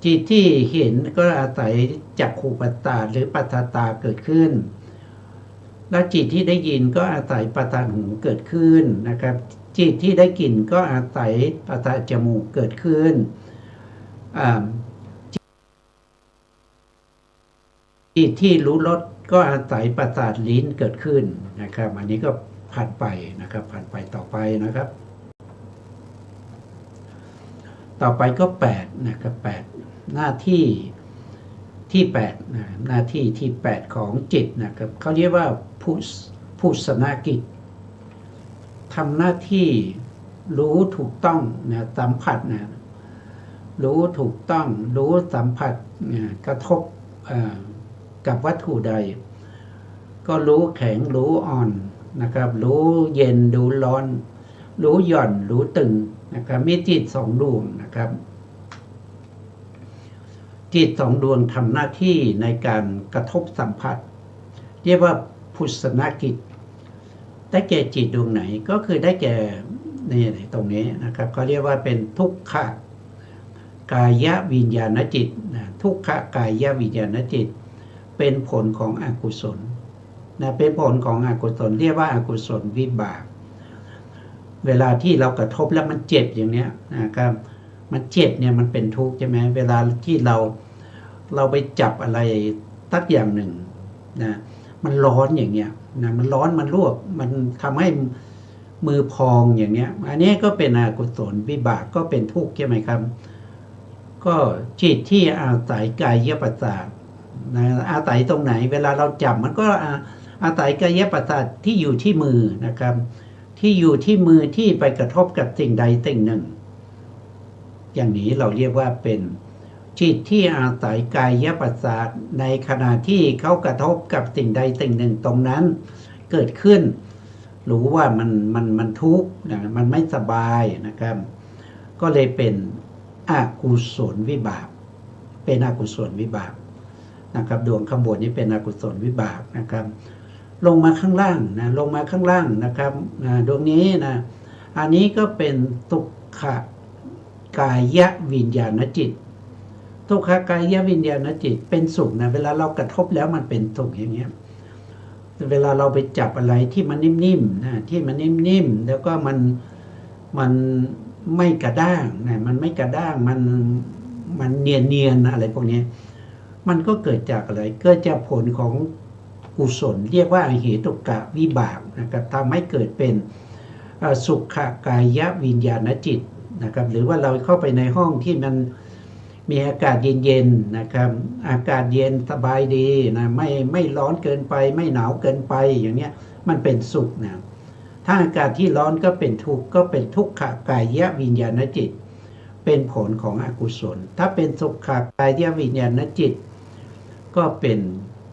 จิตที่เห็นก็อาศัยจักขุปัฏฐานหรือปัฏฐตาเกิดขึ้นและจิตที่ได้ยินก็อาศัยปัฏฐานหูเกิดขึ้นนะครับจิตที่ได้กลิ่นก็อาศัยปัฏฐานจมูกเกิดขึ้นจิตที่รู้รสก็อาศัยประสาทลิ้นเกิดขึ้นนะครับอันนี้ก็ผ่านไปนะครับผ่านไปต่อไปนะครับต่อไปก็8นะครับ8หน้าที่ที่8นะหน้าที่ที่8ของจิตนะครับเขาเรียกว่าพุสนากิจทำหน้าที่รู้ถูกต้องนะสัมผัสนะรู้ถูกต้องรู้สัมผัสกระทบกับวัตถุใดก็รู้แข็งรู้อ่อนนะครับรู้เย็นรู้ร้อนรู้หย่อนรู้ตึงนะครับมีจิต2ดวงนะครับจิต2ดวงทำหน้าที่ในการกระทบสัมผัสเรียกว่าพุสนากิจได้แก่จิตดวงไหนก็คือได้แก่นี่ตรงนี้นะครับเขาเรียกว่าเป็นทุกขกายวิญญาณจิตทุกขกายวิญญาณจิตเป็นผลของอกุศลนะเป็นผลของอกุศลเรียกว่าอกุศลวิบากเวลาที่เรากระทบแล้วมันเจ็บอย่างเนี้ยนะครับมันเจ็บเนี่ยมันเป็นทุกข์ใช่ไหมเวลาที่เราไปจับอะไรสักอย่างหนึ่งนะมันร้อนอย่างเงี้ยนะมันร้อนมันลวกมันทำให้ มือพองอย่างเนี้ยอันนี้ก็เป็นอกุศลวิบากก็เป็นทุกข์ใช่ไหมครับก็จิตที่อาศัยกายประสาทนะอาศัยตรงไหนเวลาเราจับมันก็อาศัยกายประสาทที่อยู่ที่มือนะครับที่อยู่ที่มือที่ไปกระทบกับสิ่งใดสิ่งหนึ่งอย่างนี้เราเรียกว่าเป็นจิตที่อาศัยกายประสาทในขณะที่เขากระทบกับสิ่งใดสิ่งหนึ่งตรงนั้นเกิดขึ้นรู้ว่ามันทุกข์นะมันไม่สบายนะครับก็เลยเป็นอกุศลวิบากเป็นอกุศลวิบากนะครับดวงข้างบนนี้เป็นอกุศลวิบากนะครับลงมาข้างล่างนะลงมาข้างล่างนะครับดวงนี้นะอันนี้ก็เป็นทุกขกายวิญญาณจิตทุกขกายวิญญาณจิตเป็นสุขนะเวลาเรากระทบแล้วมันเป็นสุขอย่างเงี้ยเวลาเราไปจับอะไรที่มันนิ่มๆนะที่มันนิ่มๆแล้วก็มันไม่กระด้างนะมันไม่กระด้างมันเนียนอะไรพวกนี้มันก็เกิดจากอะไรเกิดจากผลของกุศลเรียกว่าเหตุกะวิบากนะครับทำให้เกิดเป็นสุขกายวิญญาณจิตนะครับหรือว่าเราเข้าไปในห้องที่มันมีอากาศเย็นๆนะครับอากาศเย็นสบายดีนะไม่ร้อนเกินไปไม่หนาวเกินไปอย่างเนี้ยมันเป็นสุขนะถ้าอากาศที่ร้อนก็เป็นทุกข์ก็เป็นทุกขกายวิญญาณจิตเป็นผลของอกุศลถ้าเป็นสุขกายวิญญาณจิตก็เป็น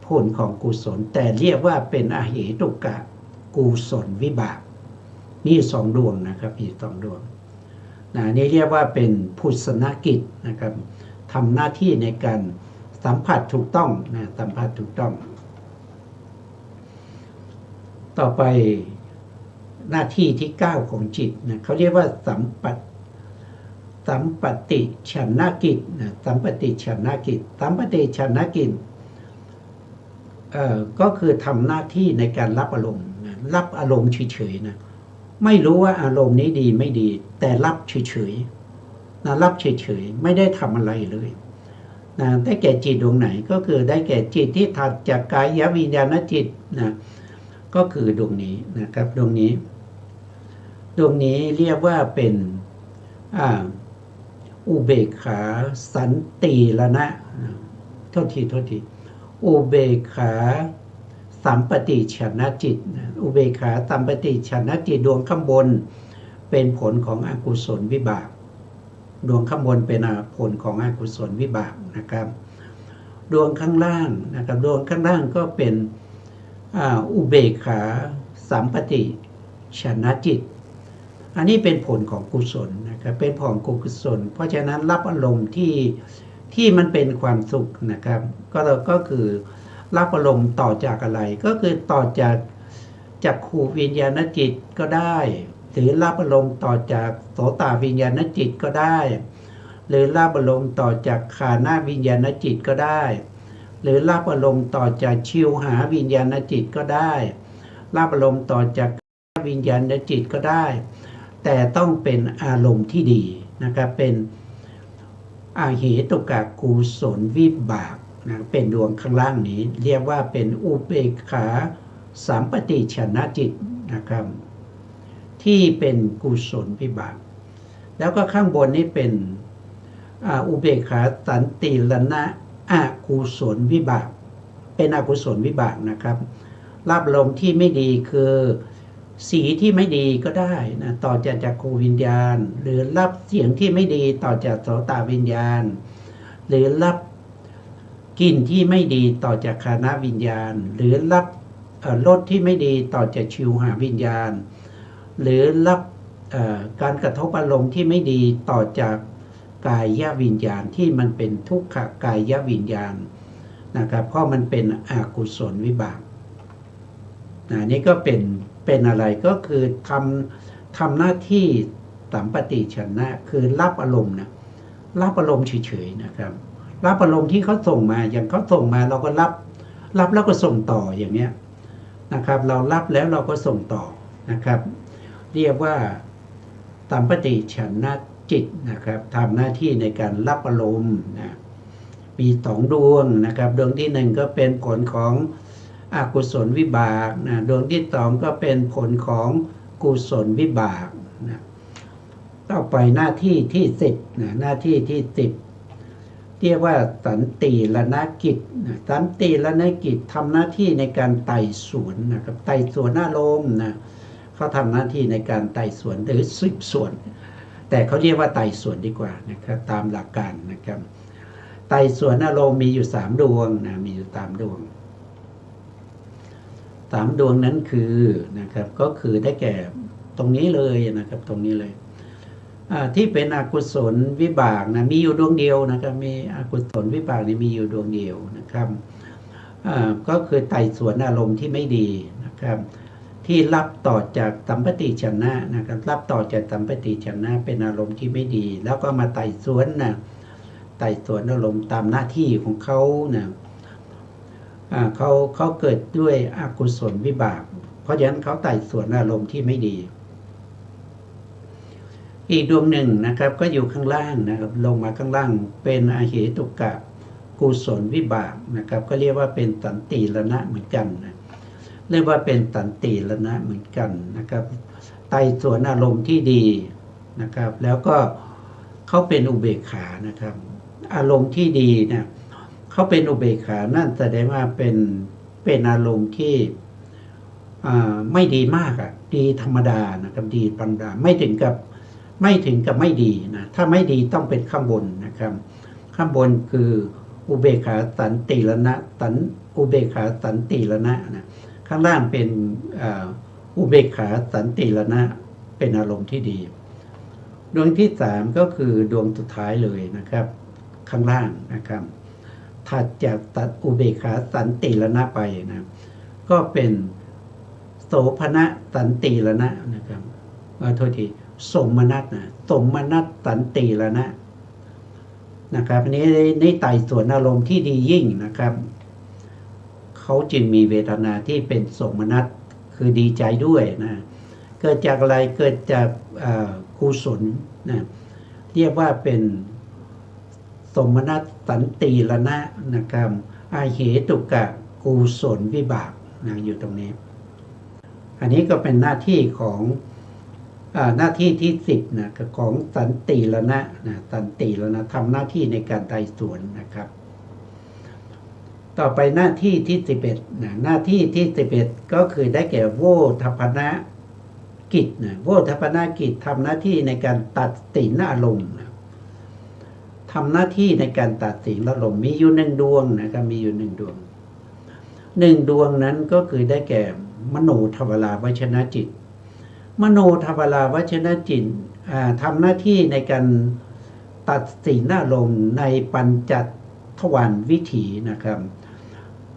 ผลของกุศลแต่เรียกว่าเป็นอเหตุกะกุศลวิบากนี่สองดวงนะครับมีสองดวงนี่เรียกว่าเป็นพุทธนกิจนะครับทำหน้าที่ในการสัมผัสถูกต้องนะสัมผัสถูกต้องต่อไปหน้าที่ที่9ของจิตนะเขาเรียกว่าสัมปติชนกิจนะสัมปติชนกิจสัมปติชนกิจก็คือทำหน้าที่ในการรับอารมณ์นะรับอารมณ์เฉยๆนะไม่รู้ว่าอารมณ์นี้ดีไม่ดีแต่รับเฉยๆนะรับเฉยๆไม่ได้ทำอะไรเลยนะได้แก่จิตดวงไหนก็คือได้แก่จิตที่ถัดจากกายวิญญาณจิตนะก็คือดวงนี้นะครับดวงนี้เรียกว่าเป็นอุเบกขาสันติละนะโทษทีอุเบกขาสัมปติชนจิตอุเบกขาสัมปติชนจิตดวงข้างบนเป็นผลของอกุศลวิบากดวงข้างบนเป็นผลของอกุศลวิบากนะครับดวงข้างล่างนะครับดวงข้างล่างก็เป็นอุเบกขาสัมปติชนจิตอันนี้เป็นผลของกุศลนะครับเป็นผลของกุศลเพราะฉะนั้นรับอารมณ์ที่มันเป็นความสุขนะครับก็คือรับอารมณ์ต่อจากอะไรก็คือต่อจากจักขุวิญญาณจิตก็ได้หรือรับอารมณ์ต่อจากโสตวิญญาณจิตก็ได้หรือรับอารมณ์ต่อจากฆานวิญญาณจิตก็ได้หรือรับอารมณ์ต่อจากชิวหาวิญญาณจิตก็ได้รับอารมณ์ต่อจากวิญญาณจิตก็ได้แต่ต้องเป็นอารมณ์ที่ดีนะครับเป็นอาเหตุกะกุศลวิบากนะเป็นดวงข้างล่างนี้เรียกว่าเป็นอุเบกขาสัมปติชนจิตนะครับที่เป็นกุศลวิบากแล้วก็ข้างบนนี้เป็นอุเบกขาสันติละนะอกุศลวิบากเป็นอกุศลวิบากนะครับรับลมที่ไม่ดีคือสีที่ไม่ดีก็ได้นะต่อจากจักขุวิญญาณหรือรับเสียงที่ไม่ดีต่อจากโสตวิญญาณหรือรับกลิ่นที่ไม่ดีต่อจากฆานวิญญาณหรือรับรสที่ไม่ดีต่อจากชิวหาวิญญาณหรือรับการกระทบอารมณ์ที่ไม่ดีต่อจากกายวิญญาณที่มันเป็นทุกขกายวิญญาณนะครับเพราะมันเป็นอกุศลวิบากนี่ก็เป็นอะไรก็คือทำหน้าที่สัมปติชนะคือรับอารมณ์นะรับอารมณ์เฉยๆนะครับรับอารมณ์ที่เขาส่งมาอย่างเขาส่งมาเราก็รับแล้วก็ส่งต่ออย่างเนี้ยนะครับเรารับแล้วเราก็ส่งต่อนะครับเรียกว่าสัมปติชนะจิตนะครับทำหน้าที่ในการรับอารมณ์นะมี2ดวงนะครับดวงที่1ก็เป็นผลของอกุศลวิบากนะดวงที่2ก็เป็นผลของ กุศลวิบากนะต่อไปหน้าที่ที่10นะหน้าที่ที่10เรียกว่าสันติรณกิจนะสันติรณกิจทำหน้าที่ในการไต่สวนนะครับไต่สวนอารมณ์นะเขาทำหน้าที่ในการไต่สวนหรือสืบสวนแต่เขาเรียกว่าไต่สวนดีกว่านะครับตามหลักการนะครับไต่สวนอารมณ์มีอยู่3ดวงนะมีอยู่3ดวง3ดวงนั้นคือนะครับก็คือได้แก่ตรงนี้เลยนะครับตรงนี้เลยที่เป็นอกุศลวิบากนะมีอยู่ดวงเดียวนะครับมีอกุศลวิบากนี่มีอยู่ดวงเดียวนะครับก็คือไต่สวนอารมณ์ที่ไม่ดีนะครับที่รับต่อจากสัมปติชนะนะครับรับต่อจากสัมปติชนะเป็นอารมณ์ที่ไม่ดี แล้วก็มาไต่สวนนะไต่สวนอารมณ์ตามหน้าที่ของเขานะเขาเกิดด้วยอกุศลวิบากเพราะฉะนั้นเขาไต่สวนอารมณ์ที่ไม่ดีอีกดวงหนึ่งนะครับก็อยู่ข้างล่างนะครับลงมาข้างล่างเป็นอเหตุกะกุศลวิบากนะครับก็เรียกว่าเป็นสันติรณะเหมือนกันนะเรียกว่าเป็นสันติรณะเหมือนกันนะครับไต่สวนอารมณ์ที่ดีนะครับแล้วก็เขาเป็นอุเบกขานะครับอารมณ์ที่ดีเนี่ยเขาเป็นอุเบกขานั่นแสดงว่าเป็นอารมณ์ที่ไม่ดีมากดีธรรมดานะครับดีธรรมดาไม่ถึงกับไม่ดีนะถ้าไม่ดีต้องเป็นข้างบนนะครับข้างบนคืออุเบกขาสันติรณะอุเบกขาสันติรณะนะข้างล่างเป็นอุเบกขาสันติรณะเป็นอารมณ์ที่ดีดวงที่3ก็คือดวงสุดท้ายเลยนะครับข้างล่างนะครับถัดจากตัดอุเบกขาสันติรณะไปนะก็เป็นโสภณสันติรณะนะครับโทษทีสมนัตนะสมนัตสันติรณะนะครับนี้ไต่สวนอารมณ์ที่ดียิ่งนะครับเขาจึงมีเวทนาที่เป็นสมนัตคือดีใจด้วยนะเกิดจากอะไรเกิดจากกุศลนะเรียกว่าเป็นสมนัตสันติรณะนะครับอาเหตุกะกุศลวิบากนะอยู่ตรงนี้อันนี้ก็เป็นหน้าที่ของหน้าที่ที่10นะของสันติรณะนะสันติรณะทำหน้าที่ในการไต่สวนนะครับต่อไปหน้าที่ที่11นะหน้าที่ที่11ก็คือได้แก่โวทัพพนกิจนะโวทัพพนกิจทำหน้าที่ในการตัดสินอารมณ์นะทำหน้าที่ในการตัดสินอารมณ์มีอยู่1ดวงนะครับมีอยู่1ดวง1ดวงนั้นก็คือได้แก่มโนทวาราวชนะจิตมโนทวาราวชนะจิตทำหน้าที่ในการตัดสินอารมณ์ในปัญจทวารวิถีนะครับ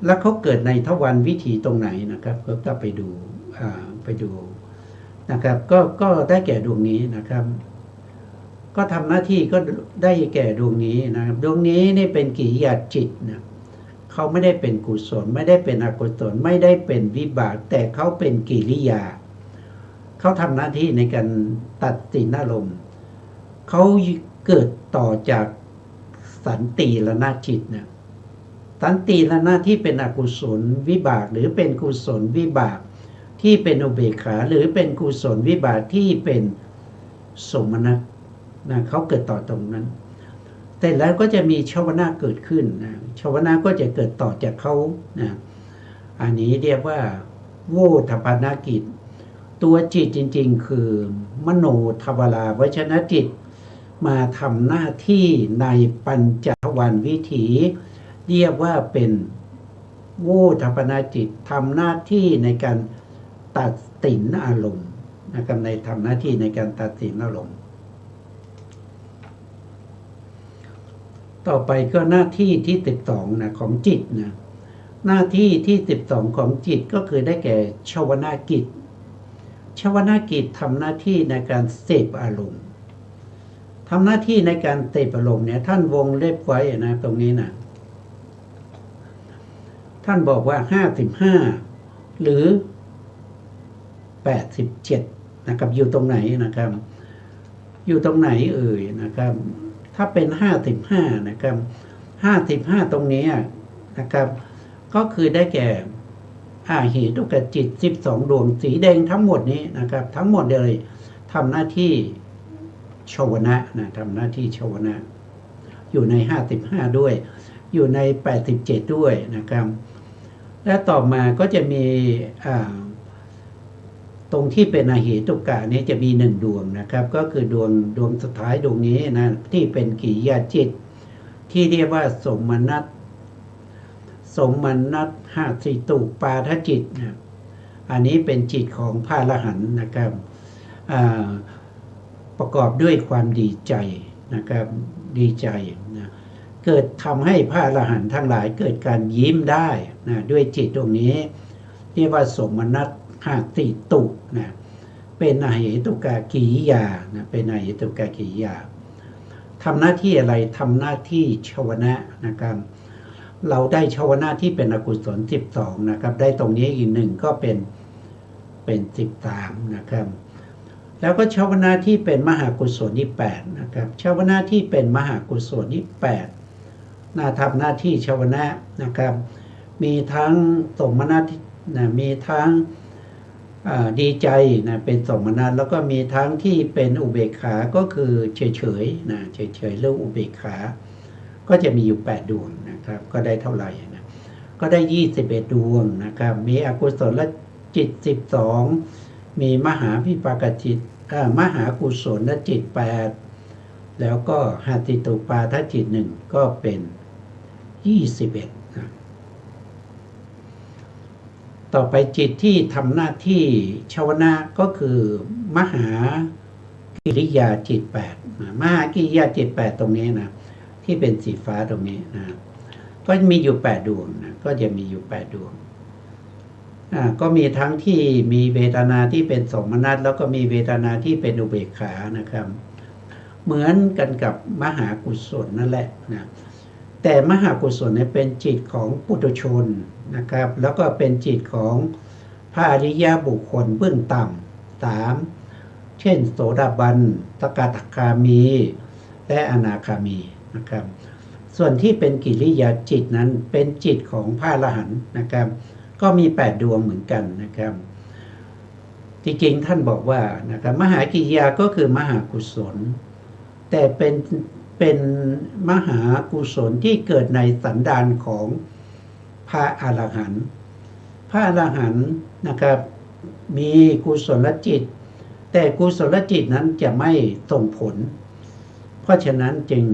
แล้วเขาเกิดในทวารวิถีตรงไหนนะครับก็ไปดูนะครับก็ได้แก่ดวงนี้นะครับก็ทำหน้าที่ก็ได้แก่ดวงนี้นะครับดวงนี้นี่เป็นกิริยาจิตนะเขาไม่ได้เป็นกุศลไม่ได้เป็นอกุศลไม่ได้เป็นวิบากแต่เขาเป็นกิริยาเขาทำหน้าที่ในการตัดสินอารมณ์เขาเกิดต่อจากสันติรณจิตนะสันติรณะที่เป็นอกุศลวิบากหรือเป็นกุศลวิบากที่เป็นอุเบกขาหรือเป็นกุศลวิบากที่เป็นสมนัตนะเขาเกิดต่อตรงนั้นแต่แล้วก็จะมีชวนะเกิดขึ้นนะชวนะก็จะเกิดต่อจากเขานะอันนี้เรียกว่าโวทัพพนกิจตัวจิตจริงๆคือมโนทวาราวชนะจิตมาทำหน้าที่ในปัญจทวารวิถีเรียกว่าเป็นโวทัพพนจิตทำหน้าที่ในการตัดสินอารมณ์นะครับในทำหน้าที่ในการตัดสินอารมณ์ต่อไปก็หน้าที่ที่12นะของจิตนะหน้าที่ที่12ของจิตก็คือได้แก่ชวนากิจชวนากิจทำหน้าที่ในการเสพอารมณ์ทำหน้าที่ในการเสพอารมณ์เนี่ยท่านวงเล็บไว้นะตรงนี้นะท่านบอกว่า55หรือ87นะครับอยู่ตรงไหนนะครับอยู่ตรงไหนนะครับถ้าเป็น55นะครับ55ตรงนี้นะครับก็คือได้แก่ เหตุกจิต12ดวงสีแดงทั้งหมดนี้นะครับทั้งหมดเลยทำหน้าที่ชวนะนะทำหน้าที่ชวนะอยู่ใน55ด้วยอยู่ใน87ด้วยนะครับและต่อมาก็จะมีตรงที่เป็นอเหตุกะนี้จะมี1ดวงนะครับก็คือดวงสุดท้ายดวงนี้นะที่เป็นกิริยาจิตที่เรียกว่าสมนัตหาสิตุปาทจิตนะอันนี้เป็นจิตของพระอรหันต์นะครับประกอบด้วยความดีใจนะครับดีใจนะเกิดทำให้พระอรหันต์ทั้งหลายเกิดการยิ้มได้นะด้วยจิตตรงนี้เรียกว่าสมนัตหาสิตุนะเป็นอเหตุกะกิริยานะเป็นอเหตุกะกิริยาทำหน้าที่อะไรทำหน้าที่ชวนะนะครับเราได้ชวนะที่เป็นอกุศล12นะครับได้ตรงนี้อีก1ก็เป็น13นะครับแล้วก็ชวนะที่เป็นมหากุศลที่8นะครับชวนะที่เป็นมหากุศลที่8ทำหน้าที่ชวนะนะครับมีทั้งสมนัตนะมีทั้งดีใจนะเป็นสมนัตแล้วก็มีทั้งที่เป็นอุเบกขาก็คือเฉยๆนะเฉยๆเรื่องอุเบกขาก็จะมีอยู่8ดวงนะครับก็ได้เท่าไหร่นะก็ได้21ดวงนะครับมีอกุศลจิต12มีมหาวิปากจิตมหากุศลจิต8แล้วก็หาติตุปาทจิต1ก็เป็น21นะต่อไปจิตที่ทำหน้าที่ชวนะก็คือมหากิริยาจิต8มหากิริยาจิต8ตรงนี้นะที่เป็นสีฟ้าตรงนี้นะก็มีอยู่8ดวงนะก็จะมีอยู่8ดวงก็มีทั้งที่มีเวทนาที่เป็นสมนัตแล้วก็มีเวทนาที่เป็นอุเบกขานะครับเหมือนกันกับมหากุศลนั่นแหละนะแต่มหากุศลเนี่ยเป็นจิตของปุถุชนนะครับแล้วก็เป็นจิตของพระอริยบุคคลเบื้องต่ำ3เช่นโสดาบันสกทาคามีและอนาคามีนะครับส่วนที่เป็นกิริยาจิตนั้นเป็นจิตของพระอรหันต์นะครับก็มี8ดวงเหมือนกันนะครับจริงๆท่านบอกว่านะครับมหากิริยาก็คือมหากุศลแต่เป็นมหากุศลที่เกิดในสันดานของพระอรหันต์พระอรหันต์นะครับมีกุศลจิตแต่กุศลจิตนั้นจะไม่ส่งผลเพราะฉะนั้นจึง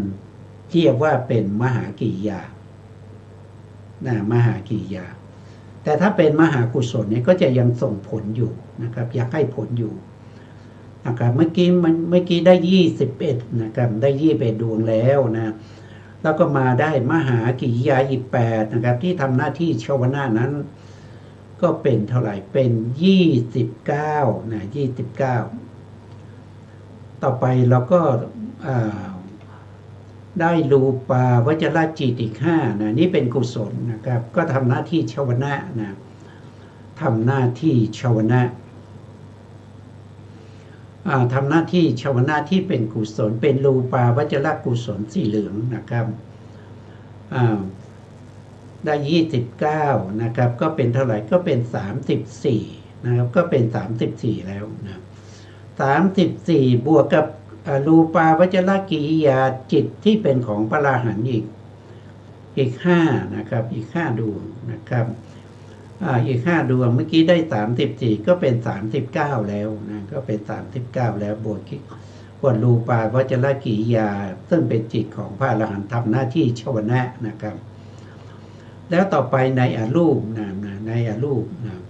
เรียกว่าเป็นมหากิริยามหากิริยาแต่ถ้าเป็นมหากุศลเนี่ยก็จะยังส่งผลอยู่นะครับอยากให้ผลอยู่นะครับเมื่อกี้ได้21นะครับได้21ดวงแล้วนะแล้วก็มาได้มหากิริยาอีก8นะครับที่ทำหน้าที่ชวนะนั้นก็เป็นเท่าไหร่เป็น29นะ29ต่อไปเราก็ได้รูปาวจรจิตอีก5นะนี่เป็นกุศลนะครับก็ทำหน้าที่ชวนะนะทำหน้าที่ชวนะทำหน้าที่ชวนะที่เป็นกุศลเป็นรูปาวจรกุศลสีเหลืองนะครับได้29นะครับก็เป็นเท่าไหร่ก็เป็น34นะครับก็เป็น34แล้วนะ34บวกกับรูปาวจรกิริยาจิตที่เป็นของพระอรหันต์อีก5นะครับอีก5ดวงนะครับอีก5ดวงเมื่อกี้ได้34ก็เป็น39แล้วนะก็เป็น39แล้วบวกรูปาวจรกิริยาซึ่งเป็นจิตของพระอรหันต์ทำหน้าที่ชวนะนะครับแล้วต่อไปในอรูปนะในอรูปนะ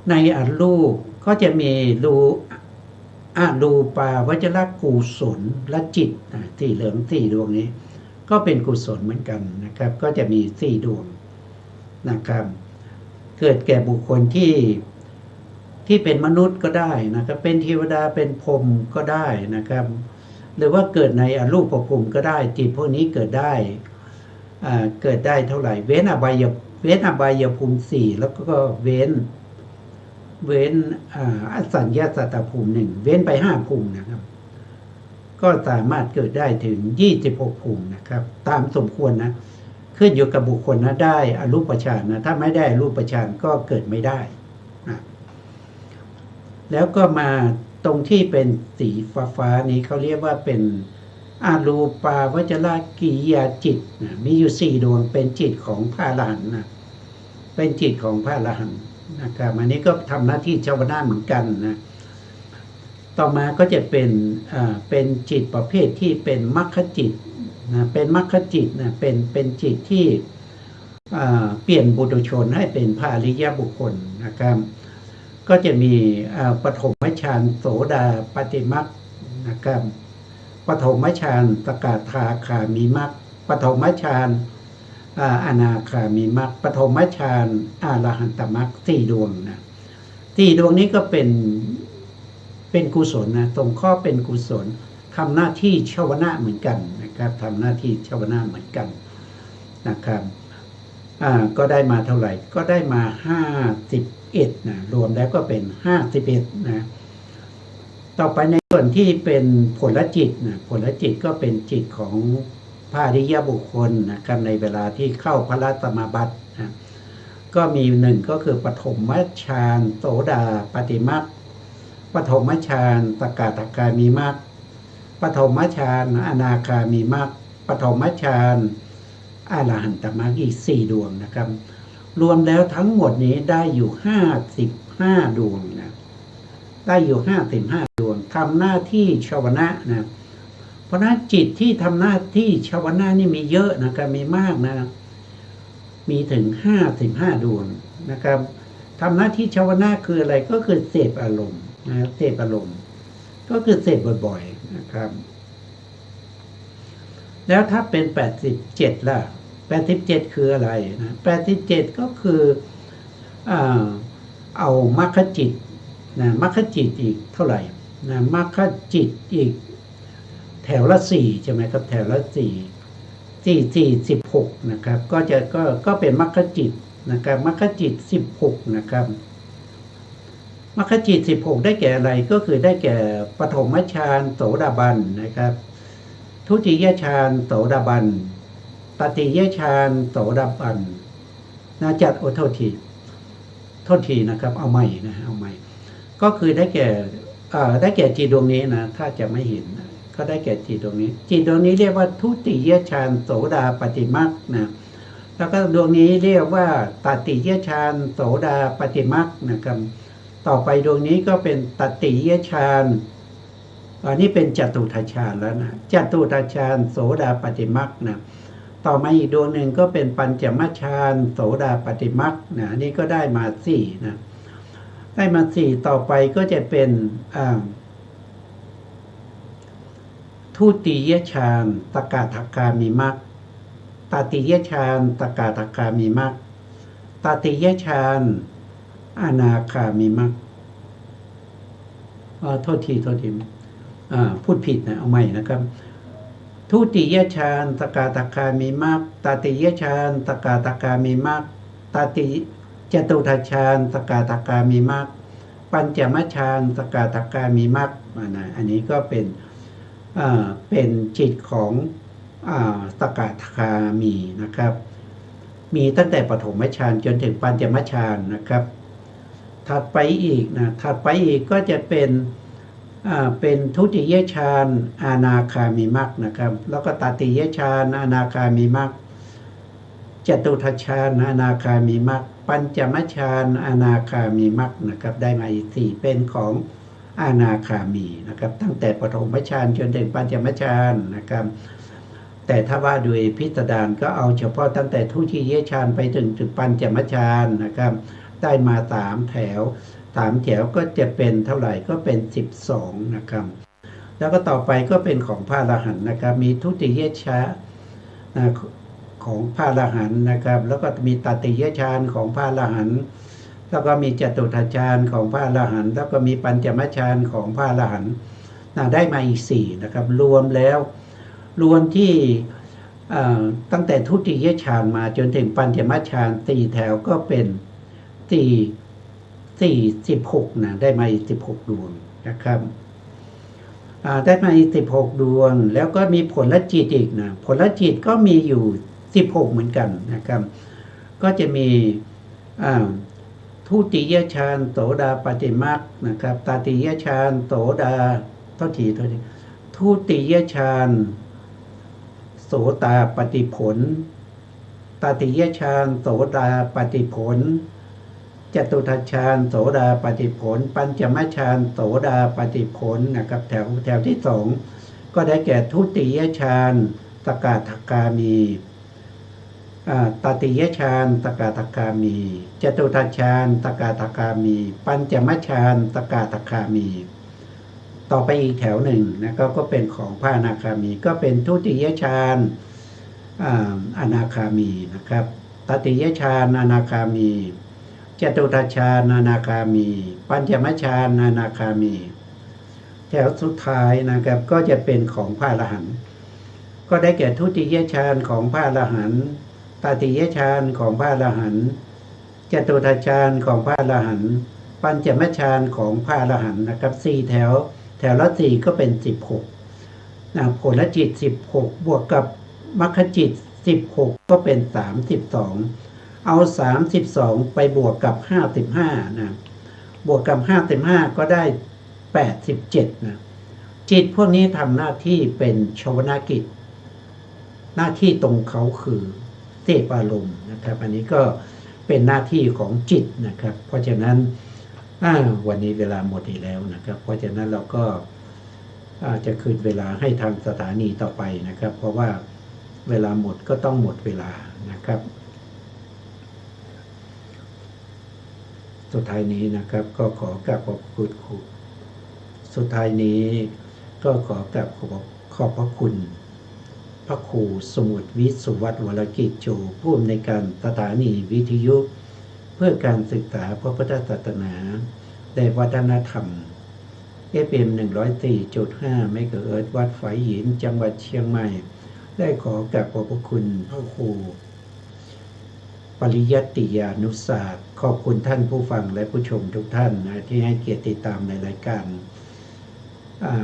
ในอรูปก็จะมีรูปาวจรกุศลและจิตที่เหลือง4ดวงนี้ก็เป็นกุศลเหมือนกันนะครับก็จะมี4ดวงนะครับเกิดแก่บุคคลที่เป็นมนุษย์ก็ได้นะครับเป็นเทวดาเป็นพรหมก็ได้นะครับหรือว่าเกิดในอรูปภูมิก็ได้จิตพวกนี้เกิดได้เท่าไหร่เว้นอบายภูมิ4แล้วก็เว้นอสัญญาสัตตภูมิ1เว้นไป5ภูมินะครับก็สามารถเกิดได้ถึง26ภูมินะครับตามสมควรนะ ขึ้นอยู่กับบุคคลนะได้อรูปฌานนะถ้าไม่ได้อรูปฌานก็เกิดไม่ได้นะแล้วก็มาตรงที่เป็นสีฟ้านี้เขาเรียกว่าเป็นอารูปาวจรกิริยาจิตนะมีอยู่4ดวงเป็นจิตของพระอรหันต์นะเป็นจิตของพระอรหันต์นะครับอันนี้ก็ทำหน้าที่ชาวนาเหมือนกันนะต่อมาก็จะเป็นจิตประเภทที่เป็นมรรคจิตนะเป็นมรรคจิตนะเป็นจิตที่เปลี่ยนบุตุชนให้เป็นพระอริยบุคคลนะครับก็จะมีปฐมฌานโสดาปัตติมรรคนะครับปฐมฌานสกทาคามีมรรคปฐมฌานอนาคามีมรรคปฐมฌานอรหันตมรรค4ดวงนะ4ดวงนี้ก็เป็นกุศลนะตรงข้อเป็นกุศลทำหน้าที่ชาวนะเหมือนกันนะครับทำหน้าที่ชาวนะเหมือนกันนะครับก็ได้มาเท่าไหร่ก็ได้มา51นะรวมแล้วก็เป็น51นะต่อไปในส่วนที่เป็นผลจิตนะผลจิตก็เป็นจิตของพระอริยบุคคลนะครับในเวลาที่เข้าพระสมาบัตินะก็มี1ก็คือปฐมฌานโสดาปัตติมรรคปฐมฌานสกทาคามีมรรคปฐมฌานอนาคามีมรรคปฐมฌานอรหันตมรรคอีก4ดวงนะครับรวมแล้วทั้งหมดนี้ได้อยู่55ดวงนะได้อยู่55ดวงทำหน้าที่ชาวนะนะเพราะนั้นจิตที่ทำหน้าที่ชาวนะนี่มีเยอะนะครับมีมากนะมีถึง55ดวงนะครับทำหน้าที่ชาวนะคืออะไรก็คือเสพอารมณ์นะเสพอารมณ์ก็คือเสพบ่อยๆนะครับแล้วถ้าเป็น87ล่ะ87คืออะไรนะ87ก็คือเอามรรคจิตนะมรรคจิตอีกเท่าไหร่นะมรรคจิตอีกแถวละ4ใช่ไหมครับแถวละ16นะครับก็เป็นมรรคจิตนะครับมรรคจิต16นะครับมรรคจิต16ได้แก่อะไรก็คือได้แก่ปฐมฌานโสดาบันนะครับทุติยฌานโสดาบันตติยฌานโสดาบันนะจัดโทษทีนะครับเอาใหม่นะเอาใหม่ก็คือได้แก่จิตดวงนี้นะถ้าจะไม่เห็นนะก็ได้แก่จิตดวงนี้จิตดวงนี้เรียกว่าทุติยฌานโสดาปัตติมรรคนะแล้วก็ดวงนี้เรียกว่าตติยฌานโสดาปัตติมรรคนะครับต่อไปดวงนี้ก็เป็นตติยฌานอันนี้เป็นจตุทัชฌานแล้วนะจตุทัชฌานโสดาปัตติมรรคนะต่อมาอีกดวงหนึ่งก็เป็นปัญจมฌานโสดาปัตติมรรคนะนี่ก็ได้มา4นะได้มา4ต่อไปก็จะเป็นทุติยฌานสกทาคามีมรรคตติยฌานสกทาคามีมรรคตติยฌานอนาคามีมรรคโทษทีพูดผิดนะเอาใหม่นะครับทุติยฌานสกทาคามีมรรคตติยฌานสกทาคามีมรรคจตุทัชฌานสกทาคามีมรรคปัญจมฌานสกทาคามีมรรคอันนี้ก็เป็นจิตของสกทาคามีนะครับมีตั้งแต่ปฐมฌานจนถึงปัญจมฌานนะครับถัดไปอีกก็จะเป็นทุติยฌานอนาคามีมรรคนะครับแล้วก็ตติยฌานอนาคามีมรรคจตุทัชฌานอนาคามีมรรคปัญจมฌานอนาคามีมรรคนะครับได้มาอีก4เป็นของอนาคามีนะครับตั้งแต่ปฐมฌานจนถึงปัญจมฌานนะครับแต่ถ้าว่าโดยพิสดารก็เอาเฉพาะตั้งแต่ทุติยฌานไปถึงปัญจมฌานนะครับได้มา3แถวก็จะเป็นเท่าไหร่ก็เป็น12นะครับแล้วก็ต่อไปก็เป็นของพระอรหันต์นะครับมีทุติยฌานของพระอรหันต์นะครับแล้วก็มีตติยฌานของพระอรหันต์แล้วก็มีจตุทัชฌานของพระอรหันต์แล้วก็มีปัญจมฌานของพระอรหันต์ได้มาอีก4นะครับรวมที่ตั้งแต่ทุติยฌานมาจนถึงปัญจมฌาน4แถวก็เป็น16นะได้มาอีก16ดวงนะครับได้มาอีก16ดวงแล้วก็มีผลจิตอีกนะผลจิตก็มีอยู่ 16เหมือนกันนะครับก็จะมีทุติยฌานโสดาปัตติมรรคนะครับตติยฌานโสดาทุติยฌานโสตาปัตติผลตติยฌานโสดาปัตติผลจตุทัชฌานโสดาปัตติผลปัญจมฌานโสดาปัตติผลนะครับแถวที่2ก็ได้แก่ทุติยฌานสกทาคามีตติยฌานสกทาคามีจตุทัชฌานสกทาคามีปัญจมฌานสกทาคามีต่อไปอีกแถวหนึ่งนะครับก็เป็นของพระอนาคามีก็เป็นทุติยฌานอนาคามีนะครับตติยฌานอนาคามีจตุทัชฌานอนาคามีปัญจมฌานอนาคามีแถวสุดท้ายนะครับก็จะเป็นของพระอรหันต์ก็ได้แก่ทุติยฌานของพระอรหันต์ตติยฌานของพระอรหันต์จตุทัชฌานของพระอรหันต์ปัญจมฌานของพระอรหันต์นะครับ4แถวละ4ก็เป็น16นะผลจิต16บวกกับมรรคจิต16ก็เป็น32เอา32ไปบวกกับ55นะบวกกับ55ก็ได้87นะจิตพวกนี้ทำหน้าที่เป็นชวนากิจหน้าที่ตรงเขาคือเสพอารมณ์นะครับอันนี้ก็เป็นหน้าที่ของจิตนะครับเพราะฉะนั้นวันนี้เวลาหมดอีกแล้วนะครับเพราะฉะนั้นเราก็จะคืนเวลาให้ทางสถานีต่อไปนะครับเพราะว่าเวลาหมดก็ต้องหมดเวลานะครับสุดท้ายนี้นะครับก็ขอกราบขอบคุณครูสุดท้ายนี้ก็ขอกราบขอบพระคุณพระครูสมุทรวิสุวัฒน์วรกิจโจผู้อำนวยการสถานีวิทยุเพื่อการศึกษาพระพุทธศาสนาและวัฒนธรรม FM 104.5 เมกะเฮิรตซ์วัดฝายหินจังหวัดเชียงใหม่ได้ขอกราบขอบพระคุณพระครูปริยัติยานุศาสตร์ขอบคุณท่านผู้ฟังและผู้ชมทุกท่านนะที่ให้เกียรติติดตามในรายการ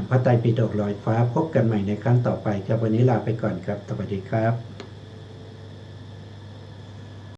พระไตรปิฎกลอยฟ้าพบกันใหม่ในครั้งต่อไปครับวันนี้ลาไปก่อนครับสวัสดีครับ